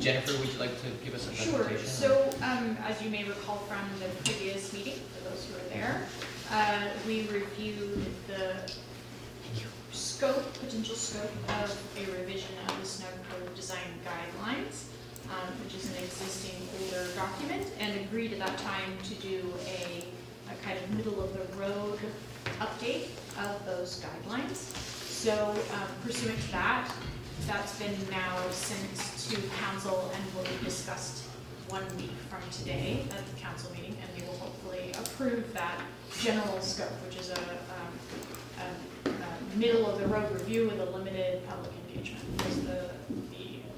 Jennifer, would you like to give us a Sure. presentation? So, as you may recall from the previous meeting, for those who were there, we reviewed the potential scope of a revision of the Snug Cove design guidelines, which is an existing older document, and agreed at that time to do a kind of middle of the road update of those guidelines. So pursuant to that, that's been now sent to council and will be discussed 1 week from today at the council meeting, and they will hopefully approve that general scope, which is a middle of the road review with a limited public engagement was the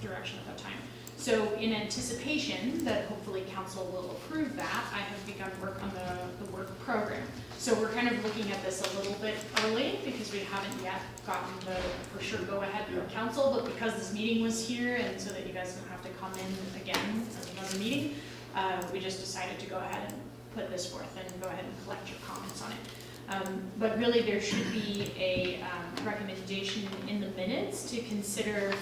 direction at that time. So in anticipation that hopefully council will approve that, I have begun work on the work program. So we're kind of looking at this a little bit early because we haven't yet gotten the for sure go ahead from council, but because this meeting was here and so that you guys don't have to come in again at another meeting, we just decided to go ahead and put this forth and go ahead and collect your comments on it. But really there should be a recommendation in the minutes to consider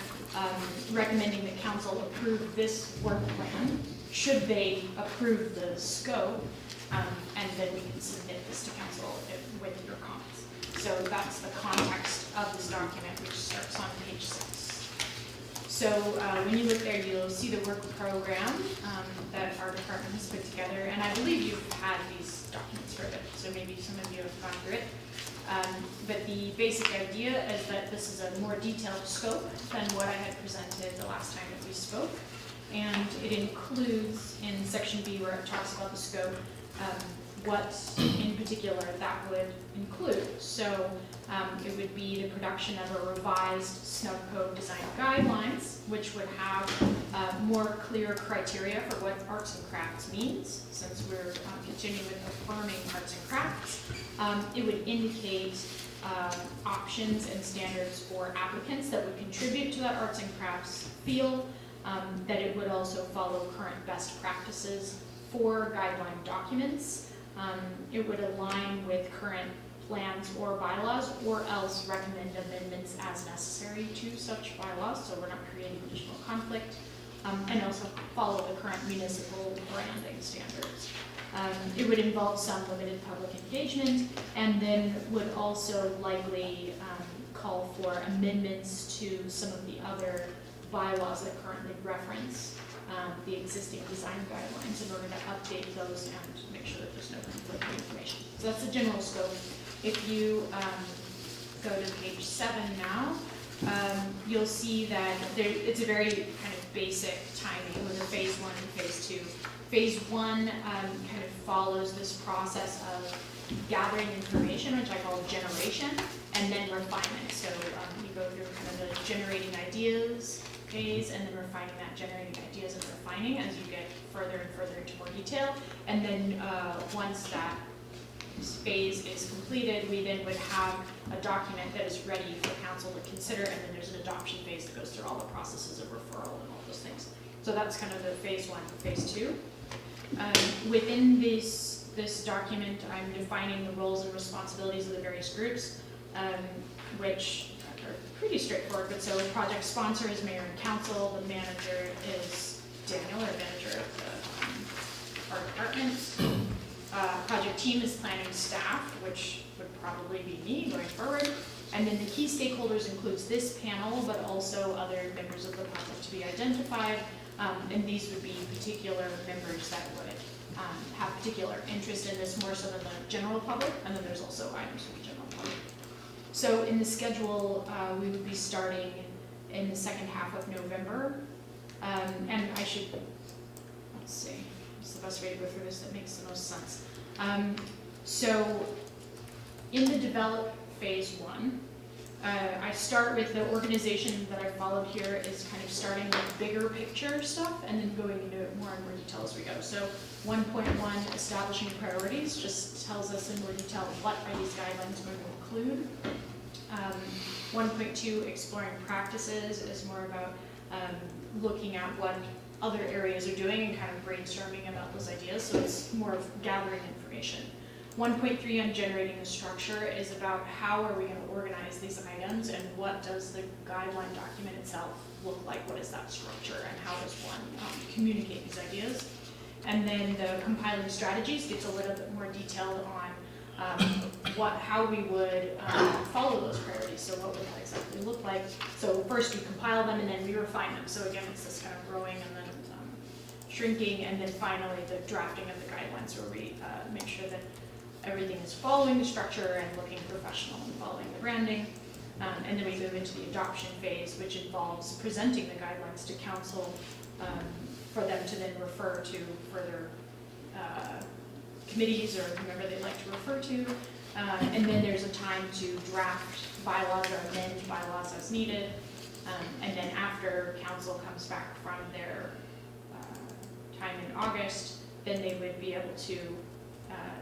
recommending that council approve this work plan, should they approve the scope, and then we can submit this to council with your comments. So that's the context of this document, which starts on page 6. So when you look there, you'll see the work program that our department has put together, and I believe you've had these documents for a bit, so maybe some of you have gone through it. But the basic idea is that this is a more detailed scope than what I had presented the last time that we spoke, and it includes in section B where it talks about the scope, what in particular that would include. So it would be the production of a revised Snug Cove design guidelines, which would have more clear criteria for what arts and crafts means, since we're continuing with affirming arts and crafts. It would indicate options and standards for applicants that would contribute to that arts and crafts field, that it would also follow current best practices for guideline documents. It would align with current plans or bylaws, or else recommend amendments as necessary to such bylaws, so we're not creating additional conflict, and also follow the current municipal branding standards. It would involve some limited public engagement, and then would also likely call for amendments to some of the other bylaws that currently reference the existing design guidelines in order to update those and make sure that there's no conflicting information. So that's the general scope. If you go to page 7 now, you'll see that it's a very kind of basic timing with a phase 1 and phase 2. Phase 1 kind of follows this process of gathering information, which I call generation, and then refinement. So you go through kind of the generating ideas phase, and then refining that, generating ideas and refining as you get further and further into more detail. And then once that phase is completed, we then would have a document that is ready for council to consider, and then there's an adoption phase that goes through all the processes of referral and all those things. So that's kind of the phase 1, phase 2. Within this document, I'm defining the roles and responsibilities of the various groups, which are pretty straightforward. But so project sponsor is mayor and council, the manager is Daniel, our manager of our department. Project team is planning staff, which would probably be me going forward. And then the key stakeholders includes this panel, but also other members of the public to be identified. And these would be particular members that would have particular interest in this more so than the general public. And then there's also items for the general public. So in the schedule, we would be starting in the second half of November. And I should, let's see, what's the best way to go through this that makes the most sense? So in the develop phase 1, I start with the organization that I followed here is kind of starting with bigger picture stuff and then going into more and more detail as we go. So 1.1, establishing priorities, just tells us in more detail what are these guidelines going to include. 1.2, exploring practices, is more about looking at what other areas are doing and kind of brainstorming about those ideas. So it's more of gathering information. 1.3 on generating the structure is about how are we going to organize these items and what does the guideline document itself look like? What is that structure and how does one communicate these ideas? And then the compiling strategies gets a little bit more detailed on how we would follow those priorities. So what would that exactly look like? So first we compile them and then we refine them. So again, it's this kind of growing and then shrinking, and then finally the drafting of the guidelines where we make sure that everything is following the structure and looking professional and following the branding. And then we move into the adoption phase, which involves presenting the guidelines to council for them to then refer to further committees or whomever they'd like to refer to. And then there's a time to draft bylaws or amend bylaws as needed. And then after council comes back from their time in August, then they would be able to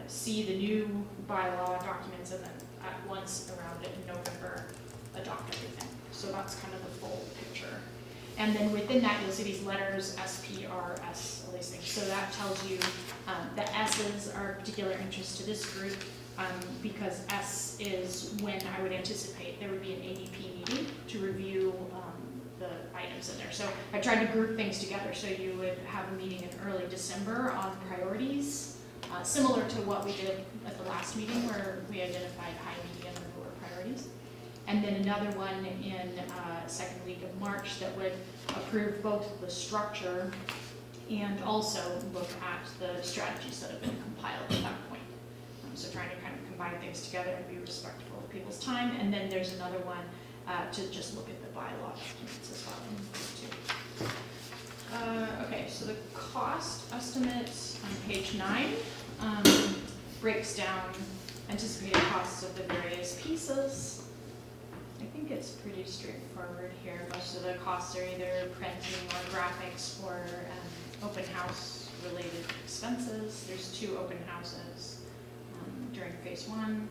see the new bylaw documents and then at once around it in November adopt everything. So that's kind of the full picture. And then within that, you'll see these letters, S, P, R, S, all these things. So that tells you the S's are of particular interest to this group because S is when I would anticipate there would be an ADP meeting to review the items in there. So I tried to group things together so you would have a meeting in early December on priorities, similar to what we did at the last meeting where we identified high, medium, and lower priorities. And then another one in second week of March that would approve both the structure and also look at the strategies that have been compiled at that point. So trying to kind of combine things together and be respectful of people's time. And then there's another one to just look at the bylaw documents as well. Okay, so the cost estimate on page 9 breaks down anticipated costs of the various pieces. I think it's pretty straightforward here. Most of the costs are either printing or graphics or open house related expenses. There's 2 open houses during phase 1.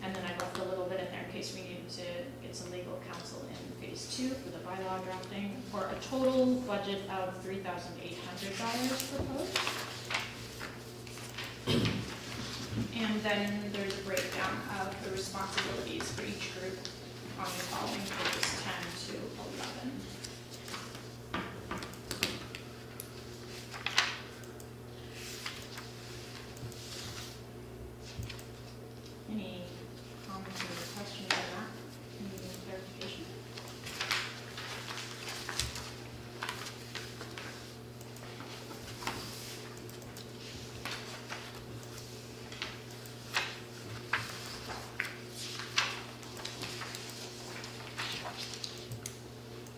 And then I left a little bit in there in case we needed to get some legal counsel in phase 2 for the bylaw drafting, for a total budget of $3,800 proposed. And then there's a breakdown of the responsibilities for each group on the following pages 10 to 11. Any comments or questions on that? Any clarification?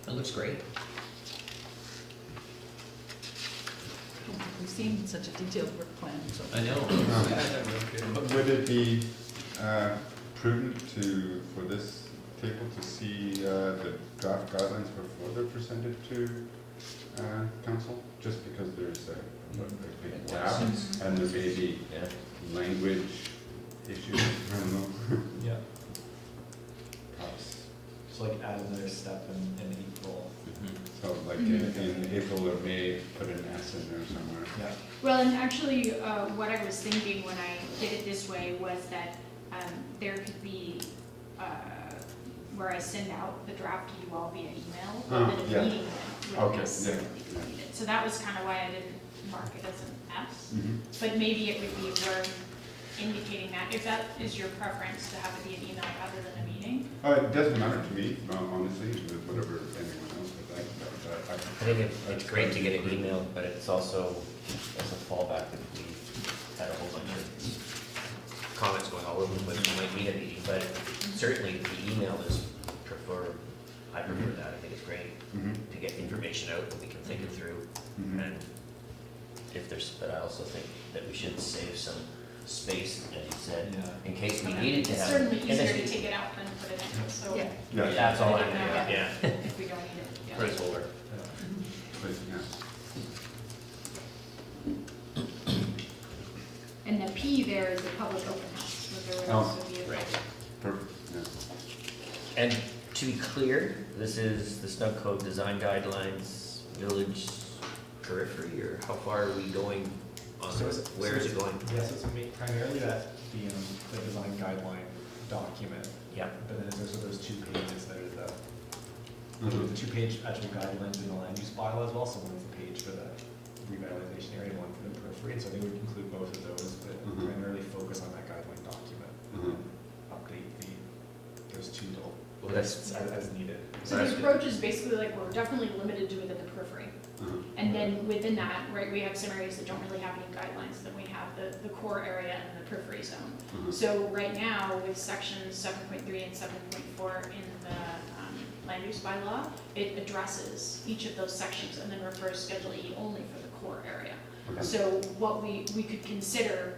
It looks great. We've seen such a detailed work plan, so. I know. Would it be prudent for this table to see the draft guidelines before they're presented to council? Just because there's a big gap and there may be language issues, I don't know. Yeah, Perhaps. so like add another step in April. So like in April or May, put an S in there somewhere. Yeah. Well, and actually, what I was thinking when I did it this way was that there could be where I send out the draft to you all via email, but then a meeting wouldn't necessarily be needed. So that was kind of why I didn't mark it as an S. But maybe it would be worth indicating that, if that is your preference, to have it be an email rather than a meeting. It doesn't matter to me, honestly, with whatever anyone else would like. I think it's great to get an email, but it's also as a fallback if we had a whole bunch of comments going all over the place, we might need a meeting, but certainly the email is I prefer that. I think it's great to get information out that we can think it through. And if there's, but I also think that we should save some space, as you said, in case we needed to It's have. certainly easier to take it out than put it in, so. Yeah. Yeah. That's all I'm doing, Yeah. yeah. If we don't need it, yeah. Placeholder. But, yeah. And the P there is the public open house, but there would Oh, also be a. right. Perfect, yeah. And to be clear, this is the Snug Cove design guidelines, village periphery, or how far are we going on So is it- where is it going? Yes, it's primarily that, the design guideline document, Yeah, but then there's those 2 pages that are the Mhm. 2-page actual guidelines in the land use file as well, so one's a page for the revitalization area and one for the periphery, and so I think we would include both of those, but Mhm. primarily focus on that guideline document. Mhm. And update those 2 little well, that's, as needed. So the approach is basically like, we're definitely limited to within the periphery. Mhm. And then within that, right, we have some areas that don't really have any guidelines, then we have the core area and the periphery zone. Mhm. So right now, with sections 7.3 and 7.4 in the land use bylaw, it addresses each of those sections and then refers Schedule E only for the core area. Okay. So what we could consider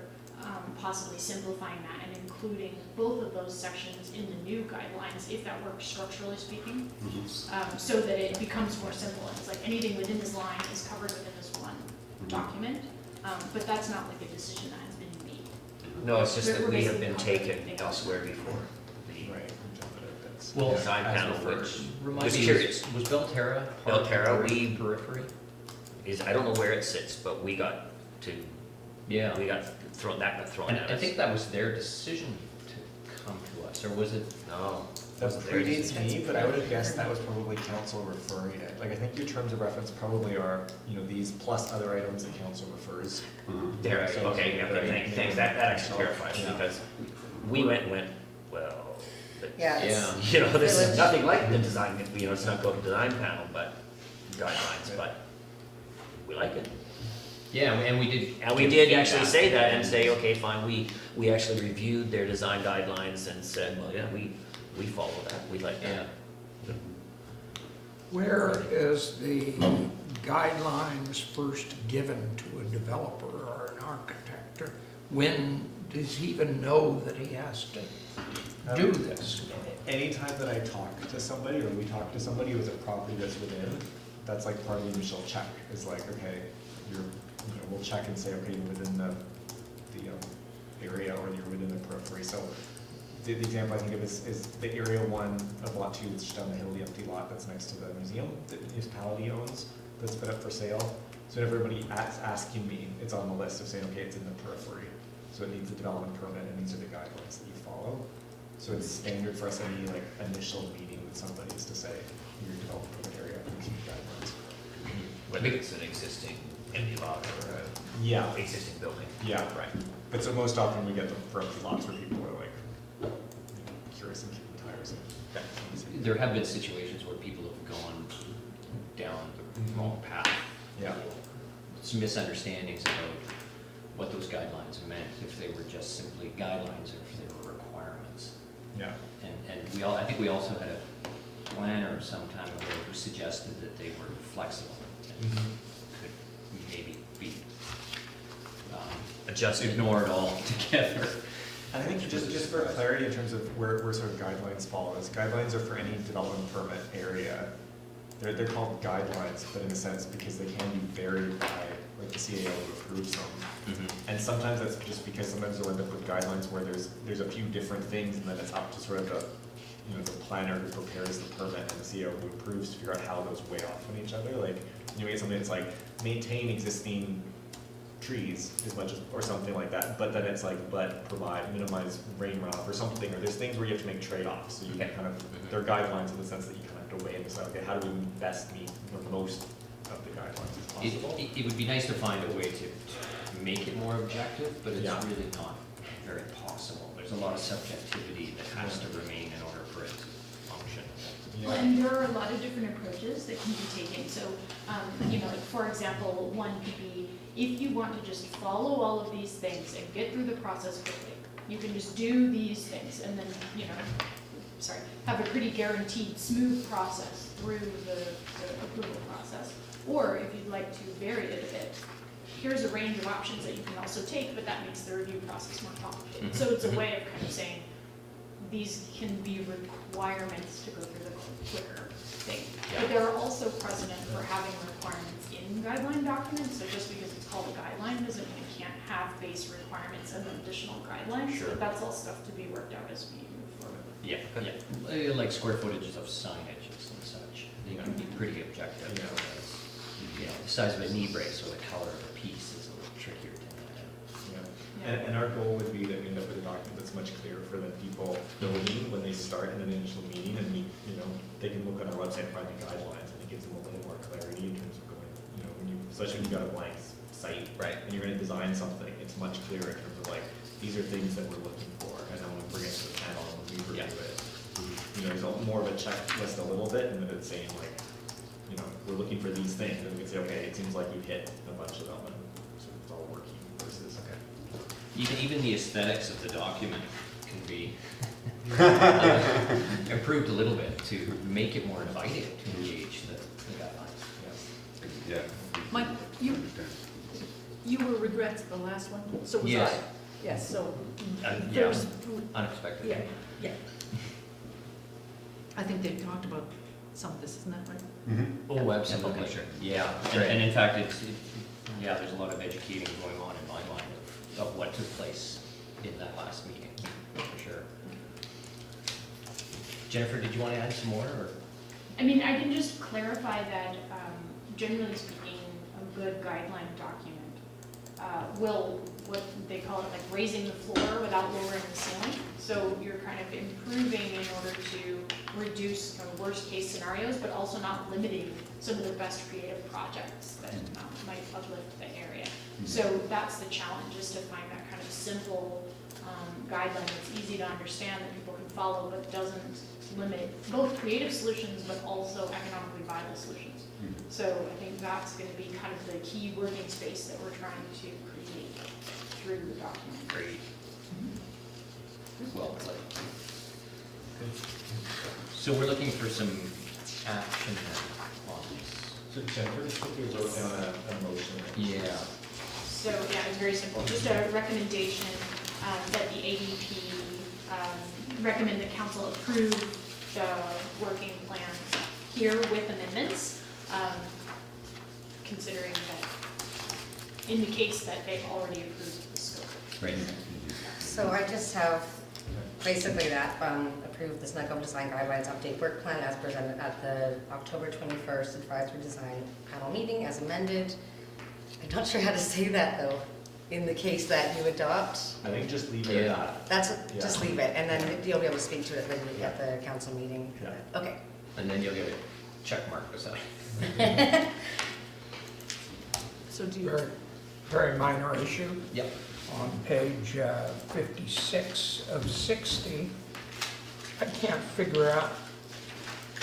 possibly simplifying that and including both of those sections in the new guidelines, if that works structurally speaking, Mhm. so that it becomes more simple. It's like anything within this line is covered within this one Mhm. document, but that's not like a decision that has been made. no, it's just that We're we have been basically taken covering elsewhere before. The Right, we jump it up bits. Well, design as panel, referred- which remind was me, curious. Was Belterra part of Belterra, the we- periphery? Is, I don't know where it sits, but we got Yeah. we got thrown, that got thrown And at I us. think that was their decision to come to us, or was it? No. That wasn't their predates decision. me, but I would have guessed that was probably council referring it. Like, I think your terms of reference probably are, these plus other items that council refers. Mhm. There, So- okay, yeah, okay, thanks, that actually clarifies, Yeah. because we went, well, but, Yeah, Yeah. it's, this is Village. nothing like the design, it's not called design panel, but guidelines, but we like it. Yeah, and we did. And we give did actually feedback. say that and say, okay, fine, we actually reviewed their design guidelines and said, well, yeah, we follow that, we like Yeah. that. Where is the guidelines first given to a developer or an architect? Or when does he even know that he has to do this? Anytime that I talk to somebody, or we talk to somebody who has a property that's within, that's like part of the initial check, is like, okay, we'll check and say, okay, you're within the area, or you're within the periphery. So the example I think of is the area 1 of lot 2, that's just down the hill, the empty lot that's next to the museum that the municipality owns, that's put up for sale. So everybody asking me, it's on the list of saying, okay, it's in the periphery, so it needs a development permit, and these are the guidelines that you follow. So it's standard for us, any like initial meeting with somebody, is to say, your development permit area, these are the guidelines. I think it's an existing empty lot or Yeah, a existing building. yeah, right. But so most often we get them for empty lots where people are like, curious and kicking tires. And There have been situations where people have gone down the wrong path. Yeah. Some misunderstandings about what those guidelines meant, if they were just simply guidelines or if they were requirements. Yeah. And I think we also had a planner some time ago who suggested that they were flexible and could maybe be Adjusted. ignored altogether. And I think just for clarity in terms of where sort of guidelines fall, is guidelines are for any development permit area. They're called guidelines, but in a sense, because they can be varied by, like, the CAO who approves them. And sometimes that's just because sometimes they'll end up with guidelines where there's a few different things, and then it's up to sort of the planner who prepares the permit and the CEO who approves to figure out how those weigh off from each other. Like, you get something that's like, maintain existing trees as much as, or something like that, but then it's like, but minimize rain runoff or something, or there's things where you have to make trade-offs, so you can kind of, there are guidelines in the sense that you kind of have to weigh and decide, okay, how do we best meet the most of the guidelines as possible? It would be nice to find a way to make it more objective, but it's Yeah. really not very possible. There's a lot of subjectivity that has to remain in order for it to function. Yeah. Well, and there are a lot of different approaches that can be taken. So, like for example, one could be, if you want to just follow all of these things and get through the process quickly, you can just do these things and then, have a pretty guaranteed smooth process through the approval process. Or if you'd like to vary it a bit, here's a range of options that you can also take, but that makes the review process more complicated. So it's a way of kind of saying, these can be requirements to go through the quicker thing. But there are also precedent for having requirements in guideline documents, so just because it's called a guideline doesn't mean it can't have base requirements and additional guidelines. Sure. But that's all stuff to be worked out as we move forward. Yeah, like square footages of signages and such. They can be pretty objective. Yeah. Whereas, the size of a knee brace or the color of a piece is a little trickier to And our goal would be that we end up with a document that's much clearer for the people building when they start in an initial meeting, and they can look on our website and find the guidelines, and it gives them a little more clarity in terms of going, especially when you've got a blank site. Right. And you're gonna design something, it's much clearer in terms of like, these are things that we're looking for, and then when we bring it to the panel and we review it, there's more of a checklist a little bit, and then it's saying like, we're looking for these things, and we can say, okay, it seems like you've hit a bunch of them, and so it's all working versus. Even the aesthetics of the document can be improved a little bit to make it more inviting to engage the guidelines. Yeah. Mike, you were regrets the last one, so was I. Yes. Yes, so Yeah, there's, unexpected. yeah, yeah. I think they talked about some of this, isn't that right? Mm-hmm. Oh, absolutely. Okay. Sure. Yeah, Right. and in fact, there's a lot of educating going on in my mind of what took place in that last meeting, for sure. Jennifer, did you want to add some more, or? I mean, I can just clarify that, generally speaking, a good guideline document will, what they call it, like raising the floor without lowering the ceiling. So you're kind of improving in order to reduce kind of worst case scenarios, but also not limiting some of the best creative projects that might uplift the area. So that's the challenge, is to find that kind of simple guideline that's easy to understand, that people can follow, but doesn't limit both creative solutions, but also economically viable solutions. So I think that's going to be kind of the key working space that we're trying to create through the document. Great. Well played. So we're looking for some action on this. So Jennifer, just quickly wrote down a motion. Yeah. So yeah, it's very simple, just a recommendation that the ADP recommend the council approve the working plan here with amendments, considering that indicates that they've already approved the scope. Right. So I just have basically that, approve the Snug Design Guidelines Update Work Plan as presented at the October 21st Advisory Design Panel meeting as amended. I'm not sure how to say that though, in the case that you adopt. I think just leave it at that. Just leave it, and then you'll be able to speak to it when you at the council meeting. Yeah. Okay. And then you'll get a check mark beside. So do you, Very, very minor issue. Yep. On page 56 of 60, I can't figure out,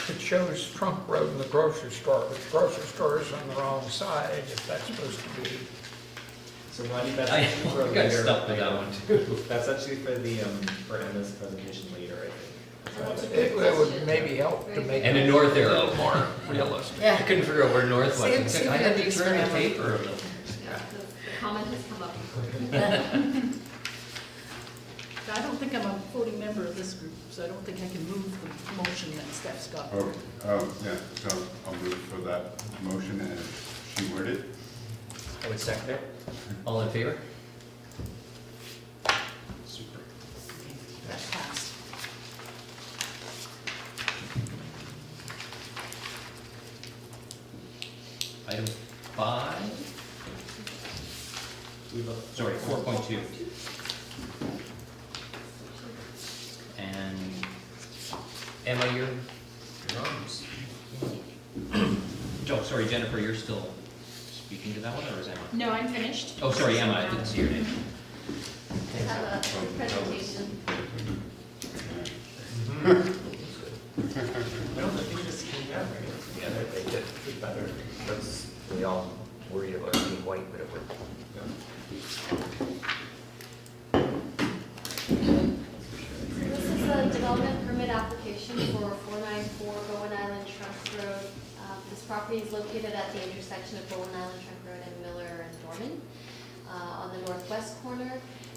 it shows Trunk Road and the grocery store, but the grocery store is on the wrong side, if that's supposed to be. So Ronnie, that's I actually for a got later. stuck with that one too. That's actually for the, for Emma's presentation later, I think. It would maybe help to make And it a north a arrow. little more realistic. I couldn't figure out where north was. See- It's like, see I had to what turn the these paper. The comment has come up. I don't think I'm a voting member of this group, so I don't think I can move the motion that Steph's got. Yeah, so I'll move for that motion as she worded. I would second it. All in favor? Super. That passed. Item 5. Sorry, 4.2. And Emma, you're on. Oh, sorry, Jennifer, you're still speaking to that one, or is Emma? No, I'm finished. Oh, sorry, Emma, I didn't see your name. Have a presentation. I don't think we just came down, right? Yeah, they did better. That's, we all worried about it being white, but it worked. This is a development permit application for 494 Bowen Island Trunk Road. This property is located at the intersection of Bowen Island Trunk Road and Miller and Dorman on the northwest corner.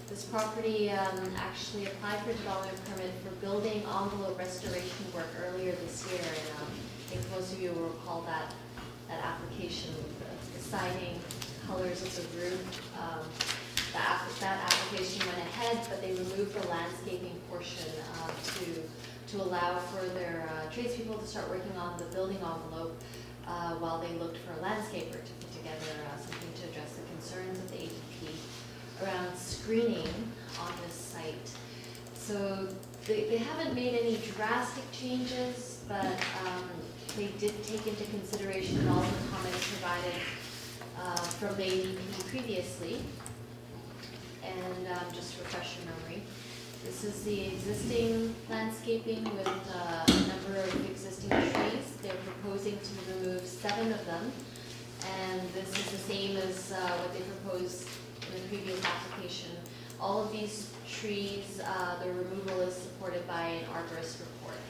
This property actually applied for development permit for building envelope restoration work earlier this year. And I think most of you will recall that application with the siding, colors of the roof. That application went ahead, but they removed the landscaping portion to allow for their tradespeople to start working on the building envelope while they looked for a landscaper to put together something to address the concerns of the ADP around screening on this site. So they haven't made any drastic changes, but they did take into consideration all the comments provided from the ADP previously. And just to refresh your memory, this is the existing landscaping with a number of existing trees. They're proposing to remove 7 of them, and this is the same as what they proposed in the previous application. All of these trees, the removal is supported by an arborist report,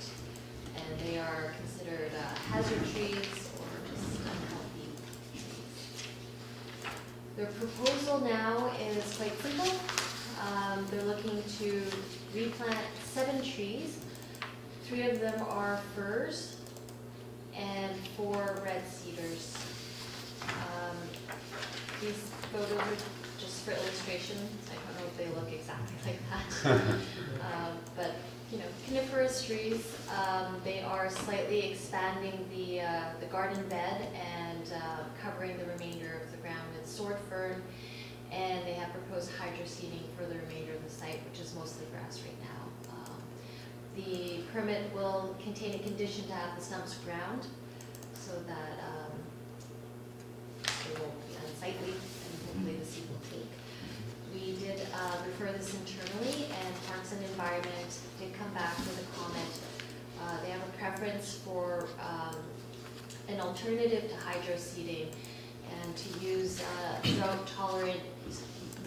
and they are considered hazard trees or just unhealthy trees. Their proposal now is quite simple. They're looking to replant 7 trees. 3 of them are firs and 4 red cedars. These photos are just for illustration. I don't know if they look exactly like that. But, you know, coniferous trees, they are slightly expanding the garden bed and covering the remainder of the ground with sword fern. And they have proposed hydro seeding for the remainder of the site, which is mostly grass right now. The permit will contain a condition to have the stumps ground so that they won't be unsightly, and hopefully the seed will take. We did refer this internally, and Parks and Environment did come back with a comment. They have a preference for an alternative to hydro seeding, and to use drought-tolerant,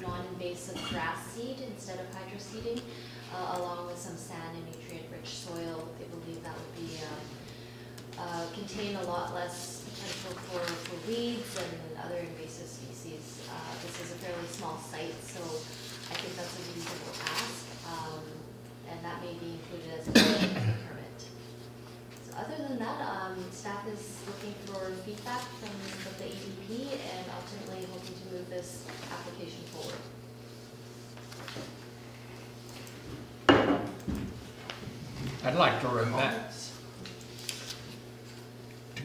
non-invasive grass seed instead of hydro seeding, along with some sand and nutrient-rich soil. They believe that would be contain a lot less potential for weeds and other invasive species. This is a fairly small site, so I think that's a reasonable ask, and that may be included as a condition of the permit. So other than that, staff is looking for feedback from the ADP and ultimately hoping to move this application forward. I'd like to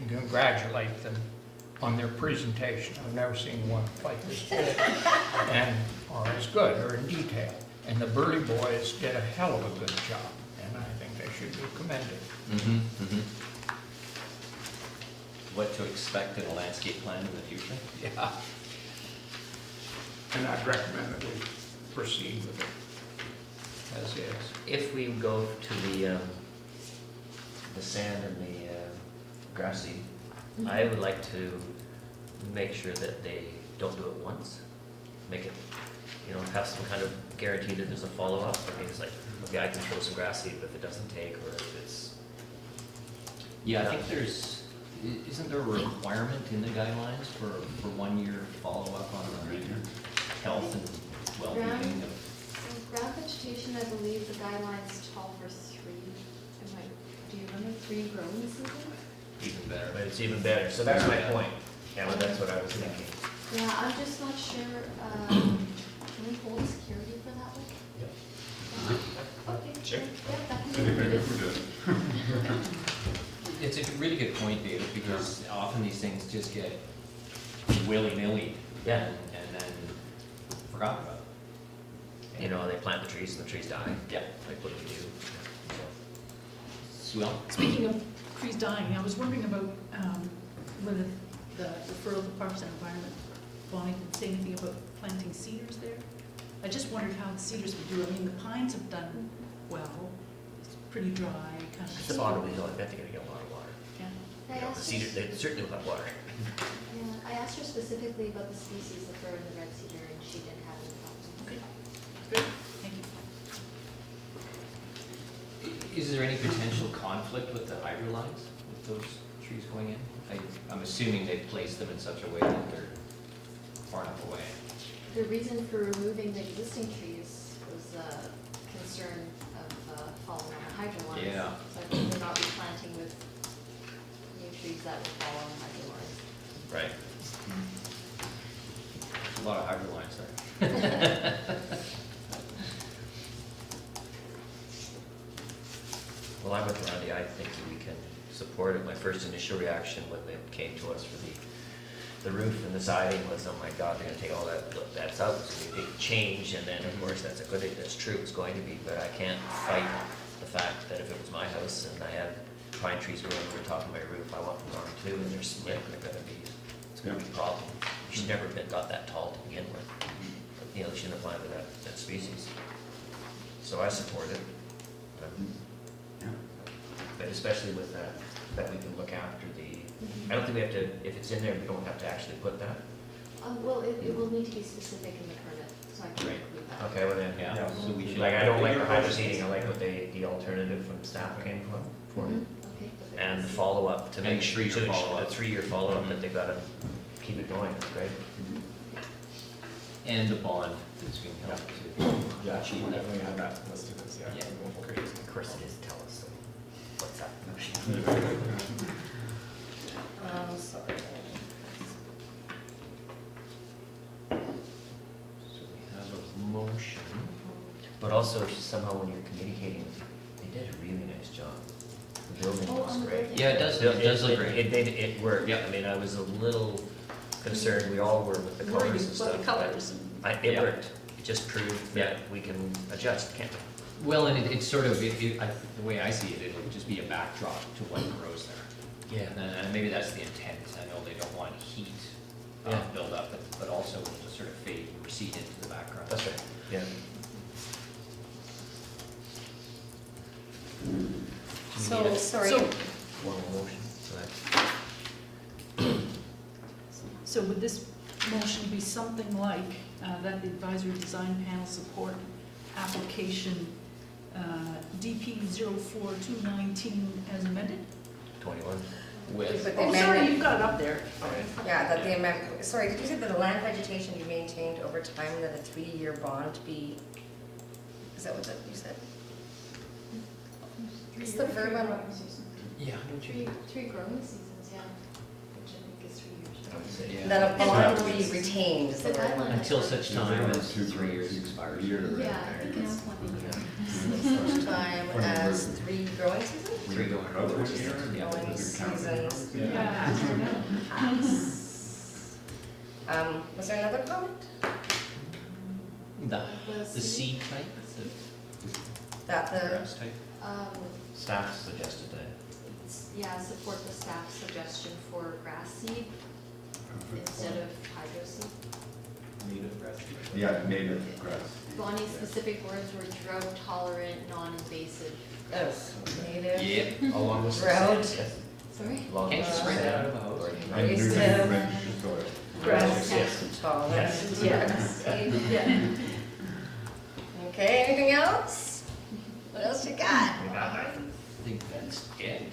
congratulate them on their presentation. I've never seen one like this before, and or as good or in detail. And the Burley boys did a hell of a good job, and I think they should be commended. What to expect in a landscape plan in the future? Yeah. And I'd recommend that we proceed with it as is. If we go to the sand and the grassy, I would like to make sure that they don't do it once. Make it, you know, have some kind of guarantee that there's a follow-up. I mean, it's like, okay, I can throw some grass seed, but if it doesn't take, or if it's... Yeah, I think isn't there a requirement in the guidelines for 1 year follow-up on the health and well-being of? Ground vegetation, I believe the guidelines call for 3. Do you remember 3 growing seasons? Even better, but it's even better. So that's my point. Yeah, well, that's what I was thinking. Yeah, I'm just not sure, can we hold security for that one? Yeah. Okay. Sure. Yeah, that can I be think maybe included. if we did. It's a really good point, David, because often these things just get willy-nilly. Yeah. And then forgotten about. You know, they plant the trees and the trees die. Yeah. Like, what do we do? Well, Speaking of trees dying, I was wondering about whether the referral to Parks and Environment, Bonnie, did say anything about planting cedars there. I just wondered how the cedars would do. I mean, the pines have done well. It's pretty dry, kind of. At the bottom of the hill, I bet they're gonna get a lot of water. Yeah. I You know, the asked cedar, her, they certainly will have water. yeah, I asked her specifically about the species, the fir and the red cedar, and she didn't have any problems. Okay. Good. Thank you. is there any potential conflict with the hydro lines, with those trees going in? I'm assuming they've placed them in such a way that they're far enough away. The reason for removing the existing trees was concern of falling on the hydro lines. Yeah. So I think they're not replanting with new trees that will fall on the hydro lines. Right. A lot of hydro lines there. Well, I would rather, I think that we can support it. My first initial reaction when they came to us for the the roof and the siding was, oh my God, they're gonna take all that's out, so we big change, and then of course, that's a good thing, that's true, it's going to be, but I can't fight the fact that if it was my house and I had pine trees growing over the top of my roof, I want them gone too, and they're split, and they're gonna be, it's gonna be a problem. You should never have been got that tall to begin with. You know, they shouldn't have planted that species. So I support it. But especially with that we can look after the, I don't think we have to, if it's in there, we don't have to actually put that. Well, it will need to be specific in the permit, so I can Right. include that. Okay, well then, Yeah, so we should. like, I don't like the hydro seeding, I like what the alternative from staff came from, for it. Mhm. Okay. perfect. And the follow-up to And make sure, 3-year follow-up. a 3-year follow-up that they've gotta keep it going, that's great. And the bond that's being held to. Yeah, achieve we'll that. definitely have that listed as, yeah. Yeah. Great, of course it is Telus, so what's that? Sorry. So we have a motion. But also somehow when you're communicating, they did a really nice job. The building Oh, looks on the great. building. Yeah, it does look great. It worked. Yep. I mean, I was a little concerned, we all were with the Worried colors and about stuff. the colors and. It Yeah. worked. It just proved that we can adjust, can't we? Well, and it's sort of, the way I see it, it'll just be a backdrop to what grows there. Yeah. And maybe that's the intent. I know they don't want heat Yeah. build up, but also it'll just sort of fade and recede into the background. That's right, yeah. So, sorry. So- One more motion, so that's. So would this motion be something like that the advisory design panel support application DP 04219 as amended? 21. With, But the Oh, sorry, amendment- you've got it up there. Yeah, that the amendment, sorry, did you say that the land vegetation be maintained over time and that a 3-year bond be, is that what you said? It's the verb on, yeah. Three growing seasons, yeah, which I think is 3 years. I would say. Yeah. that a bond be retained is the The word. guideline. Until such time as Two 3 years expires. Yeah, I think it's 1 year. Such time as 3 growing seasons? 3 going Growing over. seasons. Yeah. Growing seasons. Yeah. Was there another comment? The seed type, That the the, grass type. Staff suggested that. Yeah, support the staff suggestion for grass seed instead of hydro seed. Native grass. Yeah, native grass. Bonnie's specific words were drought tolerant, non-invasive. oh, native, Yeah. Along with. Round. Yes. Sorry? Along Can't you with spray that out of a sand house? or- And Invasive. nutrient rich soil. grass, Yes. tolerant, Yes. yeah. Yeah. Okay, anything else? What else you got? We got that. I think that's it.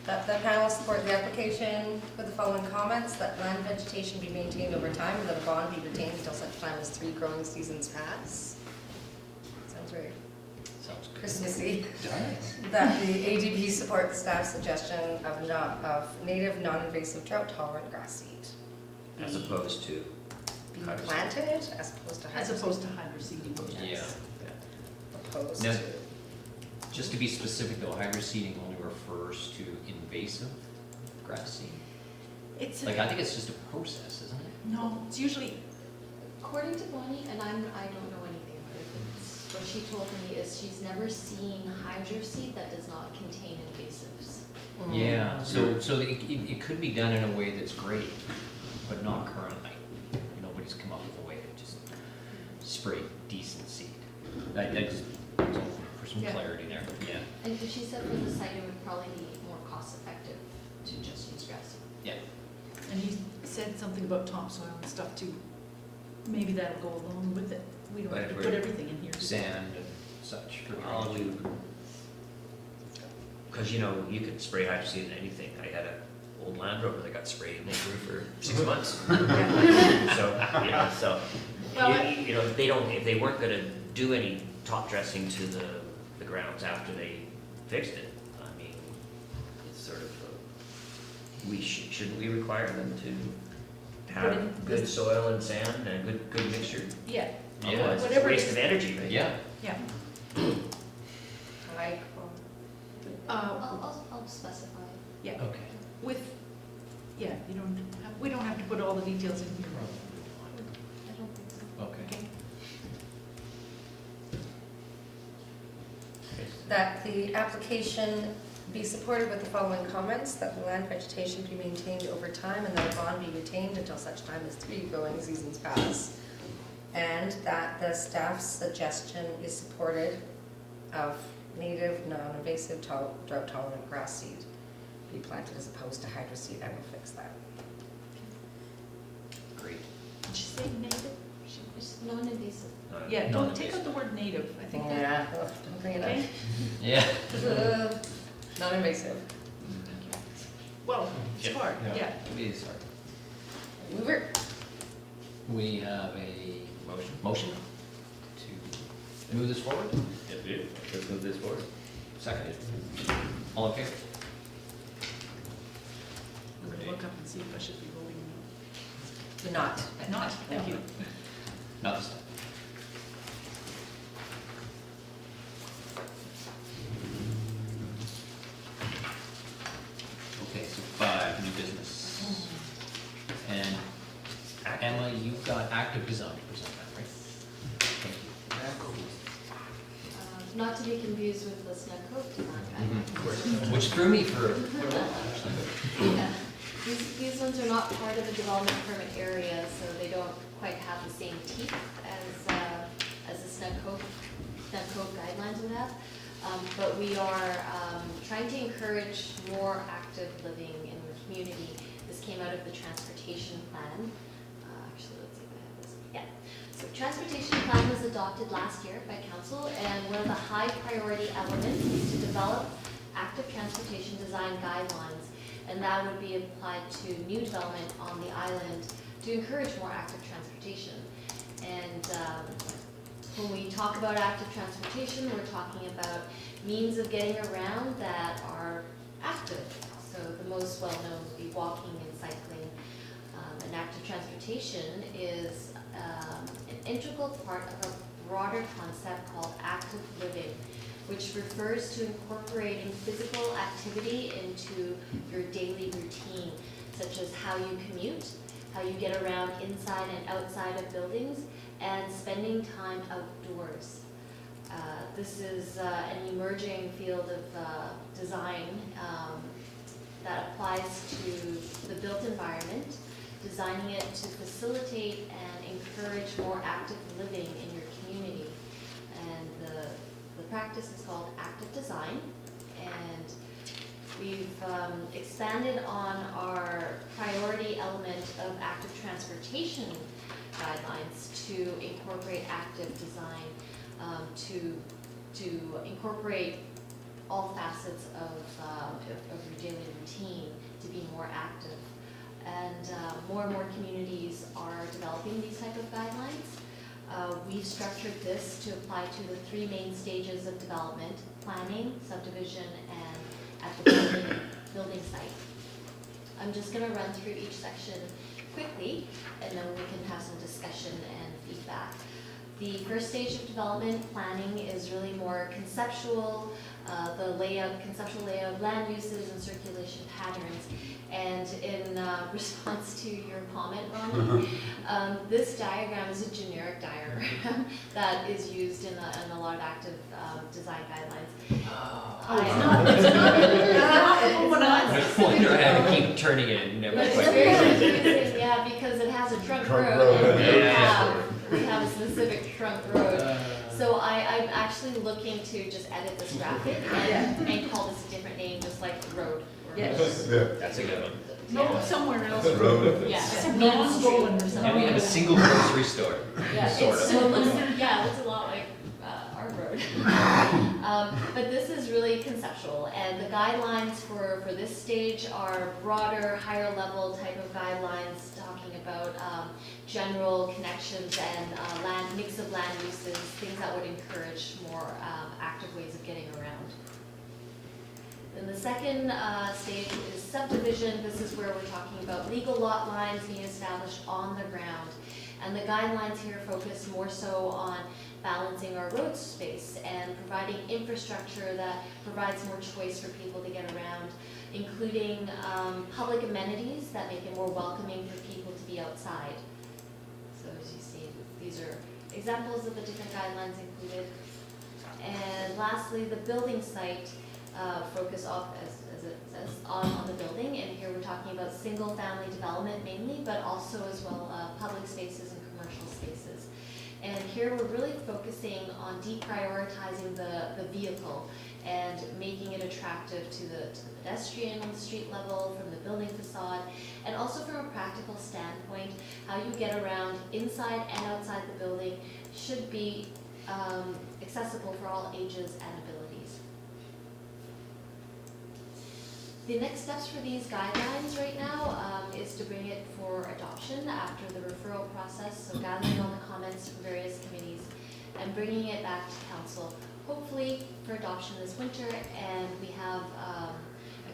That the panel support the application with the following comments, that land vegetation be maintained over time, and that a bond be retained until such time as 3 growing seasons pass. Sounds very Sounds good. Christmassy. That the ADP support the staff's suggestion of native non-invasive drought tolerant grass seed. As opposed to. Be hydro seed. planted as opposed to As hydro opposed to hydro seeding. Yeah. opposed Now- to. Just to be specific though, hydro seeding only refers to invasive grass seed. It's, Like, I think it's just a process, isn't it? no, it's usually, According to Bonnie, and I don't know anything about it, but what she told me is she's never seen hydro seed that does not contain invasives. Yeah, so it could be done in a way that's great, but not currently. Nobody's come up with a way to just spray decent seed. That just, for some Yeah. clarity there, yeah. And she said for the site, it would probably be more cost effective to just use grass seed. Yeah. and he said something about topsoil and stuff too. Maybe that'll go along with it. We don't But have to if put we're everything in here. Sand and such for I'll drainage. do, because you could spray hydro seed in anything. I had an old Land Rover that got sprayed in the roof for 6 months. So, Well, if they weren't gonna do any top dressing to the grounds after they fixed it, I mean, it's sort of, shouldn't we require them to Put in have good this- soil and sand and a good mixture? Yeah, Yeah. Otherwise, it's a Whatever it waste is. of energy, right? Yeah, yeah. High Uh, I'll specify. yeah, okay. with, yeah, all the details in here. I don't think so. Okay. That the application be supported with the following comments, that the land vegetation be maintained over time and that a bond be retained until such time as 3 growing seasons pass. And that the staff's suggestion is supported of native, non-invasive, drought-tolerant grass seed be planted as opposed to hydro seed. I will fix that. Great. Did she say native? It's non-invasive. Yeah, don't take out the word native, I think. Yeah, don't bring it Okay? up. Yeah. Non-invasive. Well, it's Yeah. hard, Yeah. yeah. It is hard. Mover. We have a motion to move this forward. Yes, we do. Let's move this forward. Seconded. All in favor? I'm gonna look up and see if I should be voting Do not. no. Not, thank you. Not this time. Okay, so 5, new business. And Emma, you've got active design to present that, right? Thank you. Not to be confused with the Snug Cove design guidelines. Which threw me for a while, actually. Yeah. These ones are not part of the development permit area, so they don't quite have the same teeth as the Snug Cove guidelines would have. But we are trying to encourage more active living in the community. This came out of the transportation plan. Actually, let's see if I have this. Yeah. So transportation plan was adopted last year by council, and one of the high priority elements is to develop active transportation design guidelines, and that would be applied to new development on the island to encourage more active transportation. And when we talk about active transportation, we're talking about means of getting around that are active. So the most well-known would be walking and cycling. And active transportation is an integral part of a broader concept called active living, which refers to incorporating physical activity into your daily routine, such as how you commute, how you get around inside and outside of buildings, and spending time outdoors. This is an emerging field of design that applies to the built environment, designing it to facilitate and encourage more active living in your community. And the practice is called active design, and we've expanded on our priority element of active transportation guidelines to incorporate active design, to incorporate all facets of your daily routine to be more active. And more communities are developing these type of guidelines. We've structured this to apply to the 3 main stages of development: planning, subdivision, and at the building site. I'm just going to run through each section quickly, and then we can have some discussion and feedback. The first stage of development, planning, is really more conceptual, conceptual layout of land uses and circulation patterns. And in response to your comment, Ronnie, this diagram is a generic diagram that is used in a lot of active design guidelines. It's not. No wonder I had to keep turning it and never But it's quite. very confusing, yeah, because it has a trunk road, and we have a specific trunk road. So I'm actually looking to just edit this graphic and call this a different name, just like road. or- Yes. Yeah. That's a good one. No, somewhere else. Road. Yeah. Non-Bowen or something. And we have a single grocery store. Yeah, Sort of. so it looks a lot like our road. But this is really conceptual, and the guidelines for this stage are broader, higher level type of guidelines, talking about general connections and mix of land uses, things that would encourage more active ways of getting around. Then the second stage is subdivision. This is where we're talking about legal lot lines being established on the ground. And the guidelines here focus more so on balancing our road space and providing infrastructure that provides more choice for people to get around. including public amenities that make it more welcoming for people to be outside. So as you see, these are examples of the different guidelines included. And lastly, the building site focus off, as it says, on the building. And here we're talking about single-family development mainly, but also as well public spaces and commercial spaces. And here we're really focusing on deprioritizing the vehicle and making it attractive to the pedestrian on the street level, from the building facade, and also from a practical standpoint, how you get around inside and outside the building should be accessible for all ages and abilities. The next steps for these guidelines right now is to bring it for adoption after the referral process, so gathering all the comments from various committees and bringing it back to council, hopefully for adoption this winter, and we have a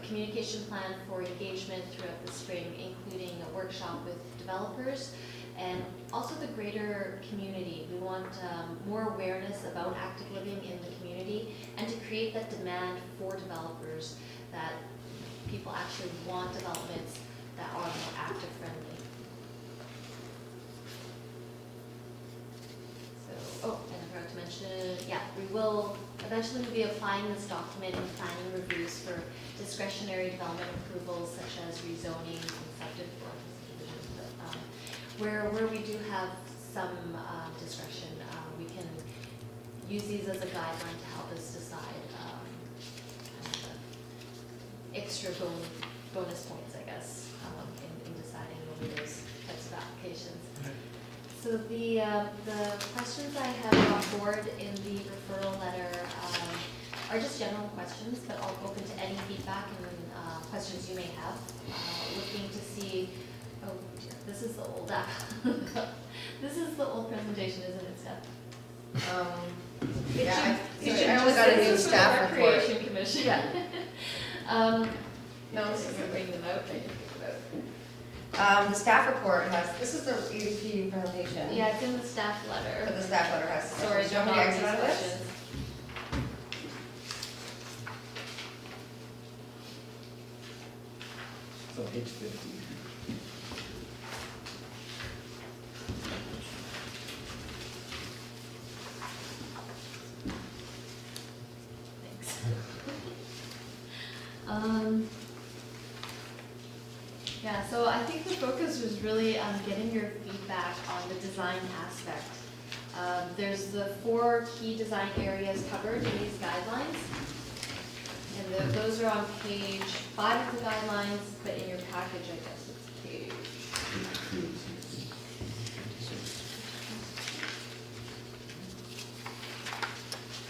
communication plan for engagement throughout the spring, including a workshop with developers and also the greater community. We want more awareness about active living in the community and to create that demand for developers, that people actually want developments that are more active friendly. So, oh, and I forgot to mention, yeah, we will eventually be applying this document in planning reviews for discretionary development approvals such as rezoning and subdivision. Where we do have some discretion, we can use these as a guideline to help us decide extra bonus points, I guess, in deciding over those types of applications. So the questions I have on board in the referral letter are just general questions, but I'll open to any feedback and questions you may have. Looking to see, oh dear, this is the old app. This is the old presentation, isn't it, Steph? Yeah, I only got a new staff report. Recreation Commission. Yeah. No, this isn't bringing them out, I didn't think about it. The staff report has, this is the ADP presentation. Yeah, it's in the staff letter. But the staff letter has, Sorry, do you want me to exit out of this? questions. So page 50. Thanks. Yeah, so I think the focus was really on getting your feedback on the design aspect. There's the 4 key design areas covered in these guidelines. And those are on page 5 of the guidelines, but in your package, I guess it's page.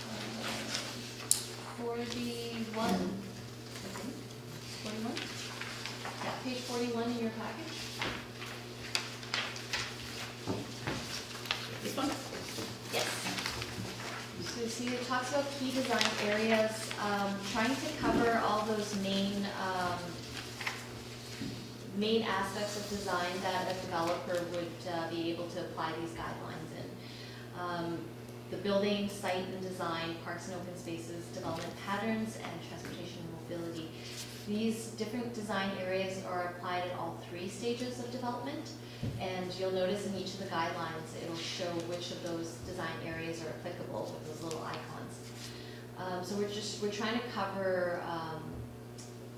Uh, 41, I think. 41? Yeah, page 41 in your package. This one? Yes. So you see, it talks about key design areas, trying to cover all those main aspects of design that a developer would be able to apply these guidelines in. The building, site and design, parks and open spaces, development patterns, and transportation and mobility. These different design areas are applied at all 3 stages of development, and you'll notice in each of the guidelines it'll show which of those design areas are applicable with those little icons. So we're trying to cover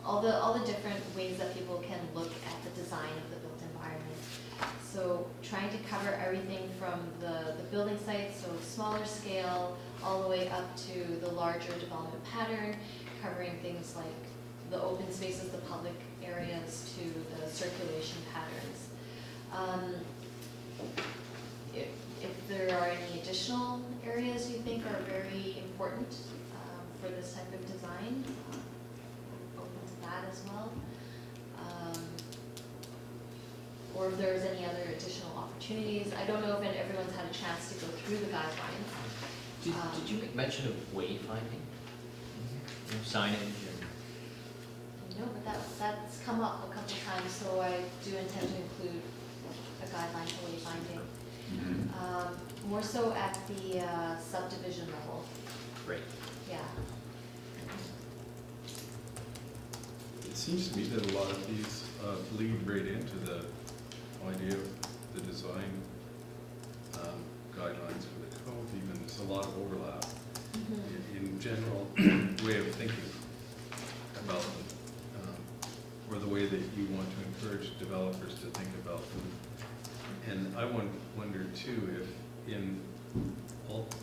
all the different ways that people can look at the design of the built environment. So trying to cover everything from the building site, so smaller scale, all the way up to the larger development pattern, covering things like the open spaces, the public areas, to the circulation patterns. If there are any additional areas you think are very important for this type of design, open to that as well. Or if there's any other additional opportunities. I don't know if everyone's had a chance to go through the guidelines. Did you make mention of wayfinding? You know, signage and... No, but that's come up a couple of times, so I do intend to include a guideline for wayfinding. More so at the subdivision level, Great. yeah. it seems to me that a lot of these bleed right into the idea of the design guidelines for the code even. There's a lot of overlap in general way of thinking about them, or the way that you want to encourage developers to think about them. And I wonder too if in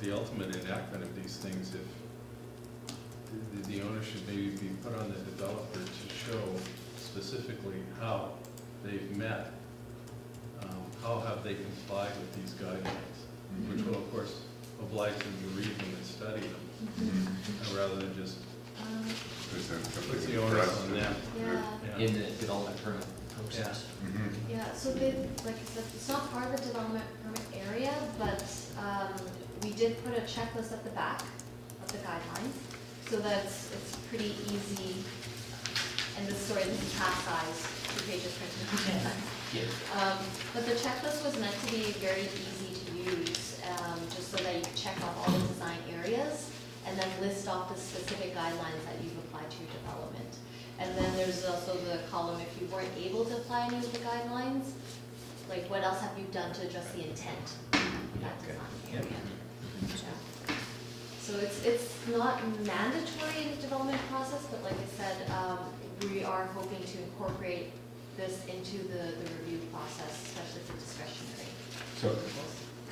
the ultimate enactment of these things, if the owner should maybe be put on the developer to show specifically how they've met, how have they complied with these guidelines, which will of course oblige them to read them and study them, rather than just put the onus on them. Yeah. In the development permit process. Yeah, so they, like I said, it's not part of the development permit area, but we did put a checklist at the back of the guidelines, so that it's pretty easy. And this is half size, 2 pages printed. Yeah. But the checklist was meant to be very easy to use, just so that you could check off all the design areas and then list off the specific guidelines that you've applied to your development. And then there's also the column, if you weren't able to apply any of the guidelines, like what else have you done to address the intent of that design area? Yeah. So it's not mandatory in the development process, but like I said, we are hoping to incorporate this into the review process, especially for discretionary. So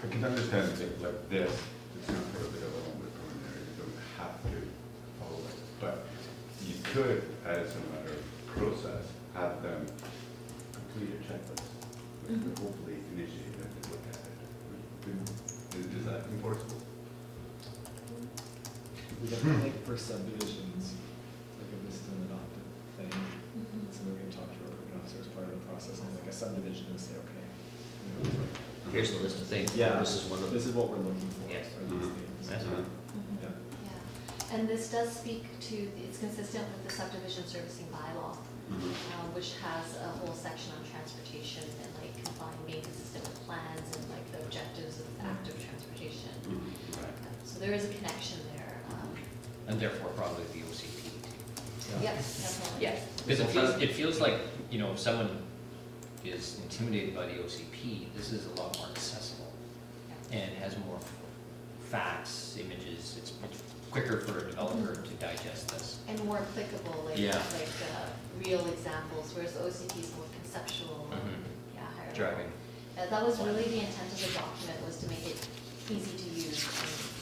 I can understand that like this, it's not for the development preliminary, you don't have to follow it. But you could, as a matter of process, have them complete a checklist, which would hopefully initiate them to look at it. Is that enforceable? We definitely like for subdivisions, like if this is an adopted thing, somebody can talk to our urban officer as part of the process, and like a subdivision and say, okay, you know, like, Here's the list of things. yeah, This is one of them. this is what we're looking for, Yes. are these things. That's Uh-huh. Yeah. Yeah, and this does speak to, it's consistent with the subdivision servicing bylaw, which has a whole section on transportation and like being consistent with plans and like the objectives of active transportation. So there is a connection there. And therefore probably the OCP too. Yes, definitely. Yeah. Because it feels like, you know, if someone is intimidated by the OCP, this is a lot more accessible and has more facts, images. It's quicker for a developer to digest this. And more applicable, like, Yeah. real examples, whereas the OCP is more conceptual, yeah, higher level. Driving. That was really the intent of the document, was to make it easy to use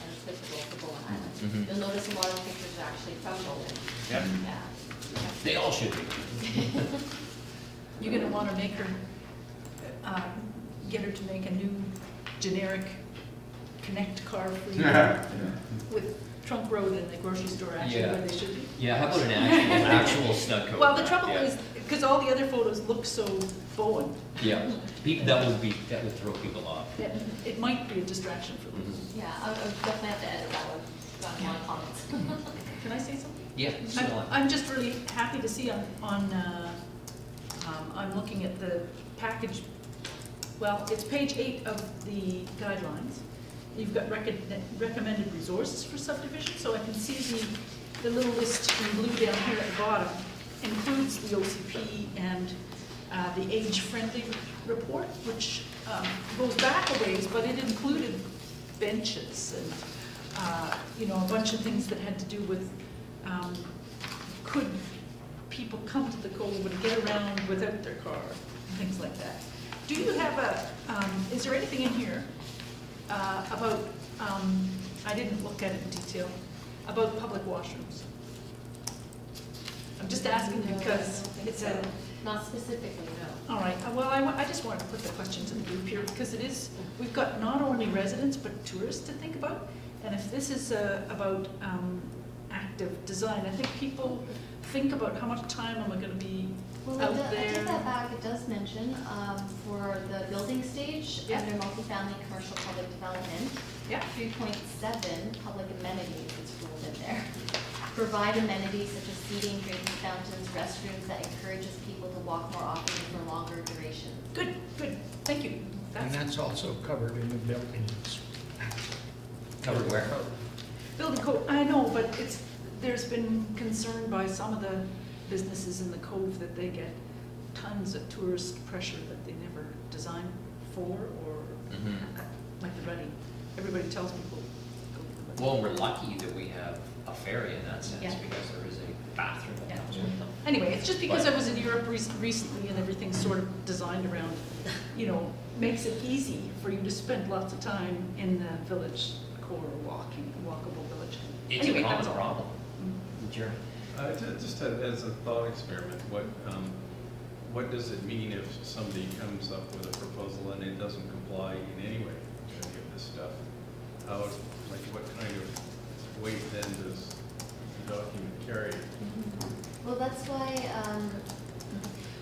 and applicable for Bowen Island. You'll notice a lot of the pictures are actually from Bowen. Yeah. Yeah. They all should be. You're gonna wanna make her, get her to make a new generic connect car for you with Trunk Road and the grocery store actually where they should be. Yeah, how about an actual Snug code? Well, the trouble Yeah. is, because all the other photos look so Bowen, Yeah, that would throw people off. that it might be a distraction for them. Yeah, I would definitely have to edit that one, got a lot of comments. Can I say something? Yeah, I'm just really happy to see I'm looking at the package, well, it's page 8 of the guidelines. You've got recommended resources for subdivision, so I can see the little list in blue down here at the bottom includes the OCP and the age-friendly report, which goes back a ways, but it included benches and, you know, a bunch of things that had to do with could people come to the Cove and get around without their car, and things like that. Do you have is there anything in here about, I didn't look at it in detail, about public washrooms? I'm just asking because it's a, Not specifically, no. all right, well, I just wanted to put the questions in the group here because it is, we've got not only residents but tourists to think about. And if this is about active design, I think people think about how much time am I going to be Well, out I there. take that back, it does mention, for the building stage, Yeah. under multifamily commercial public development, Yeah. 3.7, public amenities is ruled in there. Provide amenities such as seating, drinking fountains, restrooms that encourages people to walk more often and for longer durations. Good, good, thank you. And that's also covered in the buildings. Covered where? Building code, I know, but there's been concern by some of the businesses in the Cove that they get tons of tourist pressure that they never designed for, or Mhm. like the Ruddy. Everybody tells people, go to the Ruddy. Well, we're lucky that we have a ferry in that sense, Yeah. because there is a bathroom that Yeah. comes with them. Anyway, it's just because But- I was in Europe recently and everything's sort of designed around, makes it easy for you to spend lots of time in the village core, walkable village. It's Anyway, a that common was all. problem. Jeremy? Just as a thought experiment, what does it mean if somebody comes up with a proposal and it doesn't comply in any way to any of this stuff? What kind of weight then does the document carry? Well, that's why,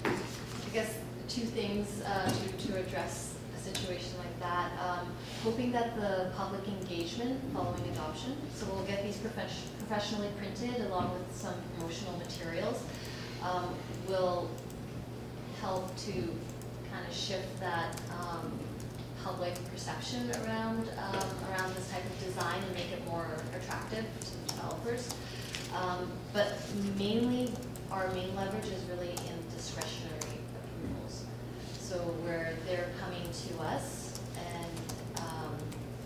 I guess, two things to address a situation like that. Hoping that the public engagement following adoption, so we'll get these professionally printed along with some promotional materials, will help to kind of shift that public perception around this type of design and make it more attractive to developers. But mainly, our main leverage is really in discretionary approvals. So where they're coming to us and